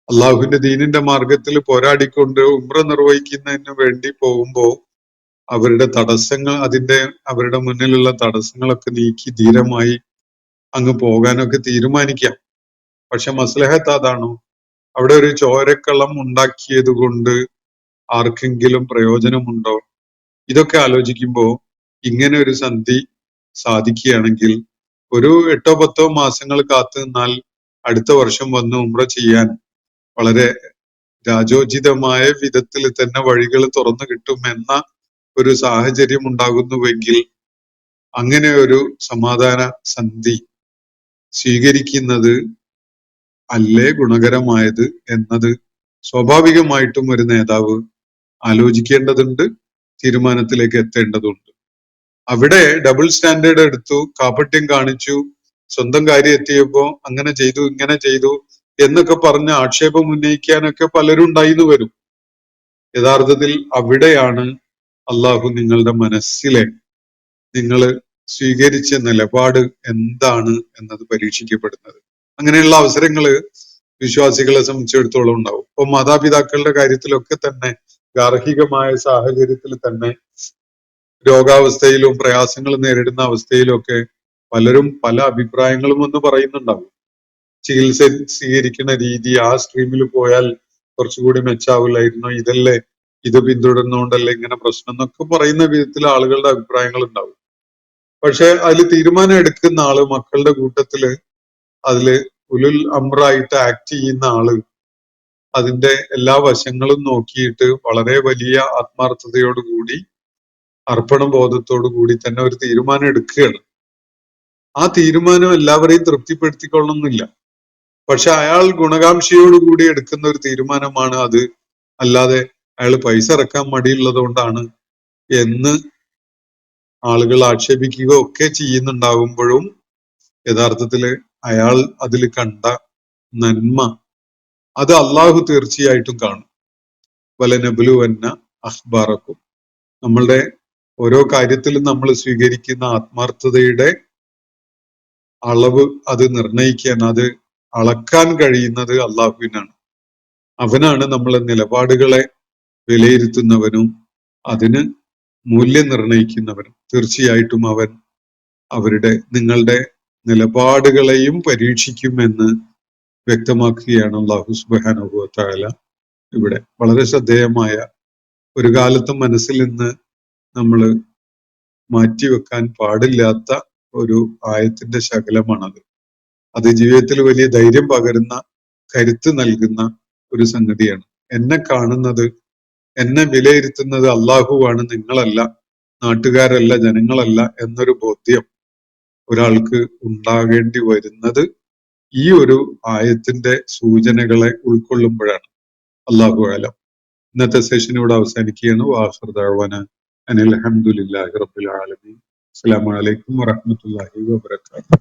അള്ളാഹുവിന്റെ ദീനിന്റെ മാർഗത്തിൽ പോരാടിക്കൊണ്ട് ഉംറ നിർവഹിക്കുന്നതിന് വേണ്ടി പോകുമ്പോ അവരുടെ തടസ്സങ്ങൾ, അവരുടെ മുന്നിലുള്ള തടസ്സങ്ങളൊക്കെ നീക്കി ധീരമായി അങ്ങ് പോകാനൊക്കെ തീരുമാനിക്കാം. പക്ഷെ മസ്ലഹത്ത് അതാണോ? അവിടെ ഒരു ചോരക്കളം ഉണ്ടാക്കിയത് കൊണ്ട് ആർക്കെങ്കിലും പ്രയോജനമുണ്ടോ? ഇതൊക്കെ ആലോചിക്കുമ്പോ ഇങ്ങനെ ഒരു സന്ധി സാധിക്കുകയാണെങ്കിൽ ഒരു 8-10 മാസങ്ങൾ കാത്തു നിന്നാൽ അടുത്ത വർഷം വന്ന് ഉംറ ചെയ്യാൻ വളരെ രാജോചിതമായ വിധത്തിൽ തന്നെ വഴികൾ തുറന്നു കിട്ടുമെന്ന ഒരു സാഹചര്യം ഉണ്ടാകുന്നുവെങ്കിൽ അങ്ങനെ ഒരു സമാധാന സന്ധി സ്വീകരിക്കുന്നത് അല്ലേ ഗുണകരമായത് എന്നത് സ്വാഭാവികമായിട്ടും ഒരു നേതാവ് ആലോചിക്കേണ്ടതുണ്ട്, തീരുമാനത്തിലേക്ക് എത്തേണ്ടതുണ്ട്. അവിടെ ഡബിൾ സ്റ്റാൻഡേർഡ് എടുത്തു, കാപട്യം കാണിച്ചു, സ്വന്തം കാര്യം എത്തിയപ്പോ അങ്ങനെ ചെയ്തു ഇങ്ങനെ ചെയ്തു എന്നൊക്കെ പറഞ്ഞ് ആക്ഷേപം ഉന്നയിക്കാനൊക്കെ പലരും ഉണ്ടായിന്ന് വരും. യഥാർത്ഥത്തിൽ അവിടെയാണ് അള്ളാഹു നിങ്ങളുടെ മനസ്സിലെ നിങ്ങൾ സ്വീകരിച്ച നിലപാട് എന്താണ് എന്നത് പരീക്ഷിക്കപ്പെടുന്നത്. അങ്ങനെയുള്ള അവസരങ്ങള് വിശ്വാസികളെ സംബന്ധിച്ചിടത്തോളം ഉണ്ടാവും. ഇപ്പൊ മാതാപിതാക്കളുടെ കാര്യത്തിലൊക്കെ തന്നെ ഗാർഹികമായ സാഹചര്യത്തിൽ തന്നെ രോഗാവസ്ഥയിലും പ്രയാസങ്ങൾ നേരിടുന്ന അവസ്ഥയിലും ഒക്കെ പലരും പല അഭിപ്രായങ്ങളും ഒന്ന് പറയുന്നുണ്ടാവും. ചികിത്സ സ്വീകരിക്കുന്ന രീതി ആ സ്ട്രീമിൽ പോയാൽ കുറച്ചുകൂടി മെച്ചാവില്ലായിരുന്നു, ഇതല്ലേ ഇത് പിന്തുടർന്നുകൊണ്ടല്ലേ ഇങ്ങനെ പ്രശ്നം എന്നൊക്കെ പറയുന്ന വിധത്തിൽ ആളുകളുടെ അഭിപ്രായങ്ങൾ ഉണ്ടാവും. പക്ഷെ അതിൽ തീരുമാനം എടുക്കുന്ന ആള്, മക്കളുടെ കൂട്ടത്തില് അതില് ഉലുൽ അമ്രായിട്ട് ആക്ട് ചെയ്യുന്ന ആള് അതിന്റെ എല്ലാ വശങ്ങളും നോക്കിയിട്ട് വളരെ വലിയ ആത്മാർത്ഥതയോടുകൂടി അർപ്പണ ബോധത്തോടു കൂടി തന്നെ ഒരു തീരുമാനം എടുക്കുകയാണ്. ആ തീരുമാനം എല്ലാവരെയും തൃപ്തിപ്പെടുത്തിക്കൊള്ളണമെന്നില്ല. പക്ഷെ അയാൾ ഗുണകാംക്ഷയോടുകൂടി എടുക്കുന്ന ഒരു തീരുമാനമാണ് അത്. അല്ലാതെ അയാൾ പൈസ ഇറക്കാൻ മടിയുള്ളത് കൊണ്ടാണ് എന്ന് ആളുകൾ ആക്ഷേപിക്കുക ഒക്കെ ചെയ്യുന്നുണ്ടാകുമ്പോഴും യഥാർത്ഥത്തില് അയാൾ അതിൽ കണ്ട നന്മ അത് അള്ളാഹു തീർച്ചയായിട്ടും കാണും. വല നബ്ലുവന്ന അഖ്ബാറക്കും, നമ്മളുടെ ഓരോ കാര്യത്തിലും നമ്മൾ സ്വീകരിക്കുന്ന ആത്മാർത്ഥതയുടെ അളവ് അത് നിർണയിക്കാൻ, അത് അളക്കാൻ കഴിയുന്നത് അള്ളാഹുവിനാണ്. അവനാണ് നമ്മളെ നിലപാടുകളെ വിലയിരുത്തുന്നവനും അതിന് മൂല്യം നിർണയിക്കുന്നവനും. തീർച്ചയായിട്ടും അവൻ നിങ്ങളുടെ നിലപാടുകളെയും പരീക്ഷിക്കുമെന്ന് വ്യക്തമാക്കുകയാണ് അല്ലാഹു സുബ്ഹാനഹു വ തആല ഇവിടെ. വളരെ ശ്രദ്ധേയമായ, ഒരു കാലത്തും മനസ്സിൽ നിന്ന് നമ്മൾ മാറ്റിവെക്കാൻ പാടില്ലാത്ത ഒരു ആയത്തിന്റെ ശകലമാണത്. അത് ജീവിതത്തിൽ വലിയ ധൈര്യം പകരുന്ന, കരുത്ത് നൽകുന്ന ഒരു സംഗതിയാണ്. എന്നെ കാണുന്നത്, എന്നെ വിലയിരുത്തുന്നത് അള്ളാഹുവാണ്, നിങ്ങളല്ല, നാട്ടുകാരല്ല, ജനങ്ങളല്ല എന്നൊരു ബോധ്യം ഒരാൾക്ക് ഉണ്ടാകേണ്ടി വരുന്നത് ഈ ഒരു ആയത്തിന്റെ സൂചനകളെ ഉൾക്കൊള്ളുമ്പോഴാണ്. അല്ലാഹു അലം. ഇന്നത്തെ സെഷൻ ഇവിടെ അവസാനിക്കുകയാണ്. വാഖിറു ദഅ്വാന അനിൽ ഹംദുലില്ലാഹി റബ്ബിൽ ആലമീൻ. അസ്സലാമു അലൈക്കും വറഹ്മത്തുള്ളാഹി വബറകാതുഹു.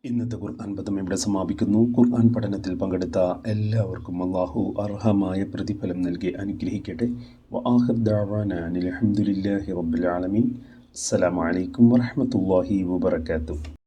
ഇന്നത്തെ ഖുർആൻ പദം ഇവിടെ സമാപിക്കുന്നു. ഖുർആൻ പഠനത്തിൽ പങ്കെടുത്ത എല്ലാവർക്കും അല്ലാഹു അർഹമായ പ്രതിഫലം നൽകി അനുഗ്രഹിക്കട്ടെ. വആഖിറു ദഅ്വാന അനിൽ ഹംദുലില്ലാഹി റബ്ബിൽ ആലമീൻ. അസ്സലാമു അലൈക്കും വറഹ്മത്തുള്ളാഹി വബറകാതുഹു.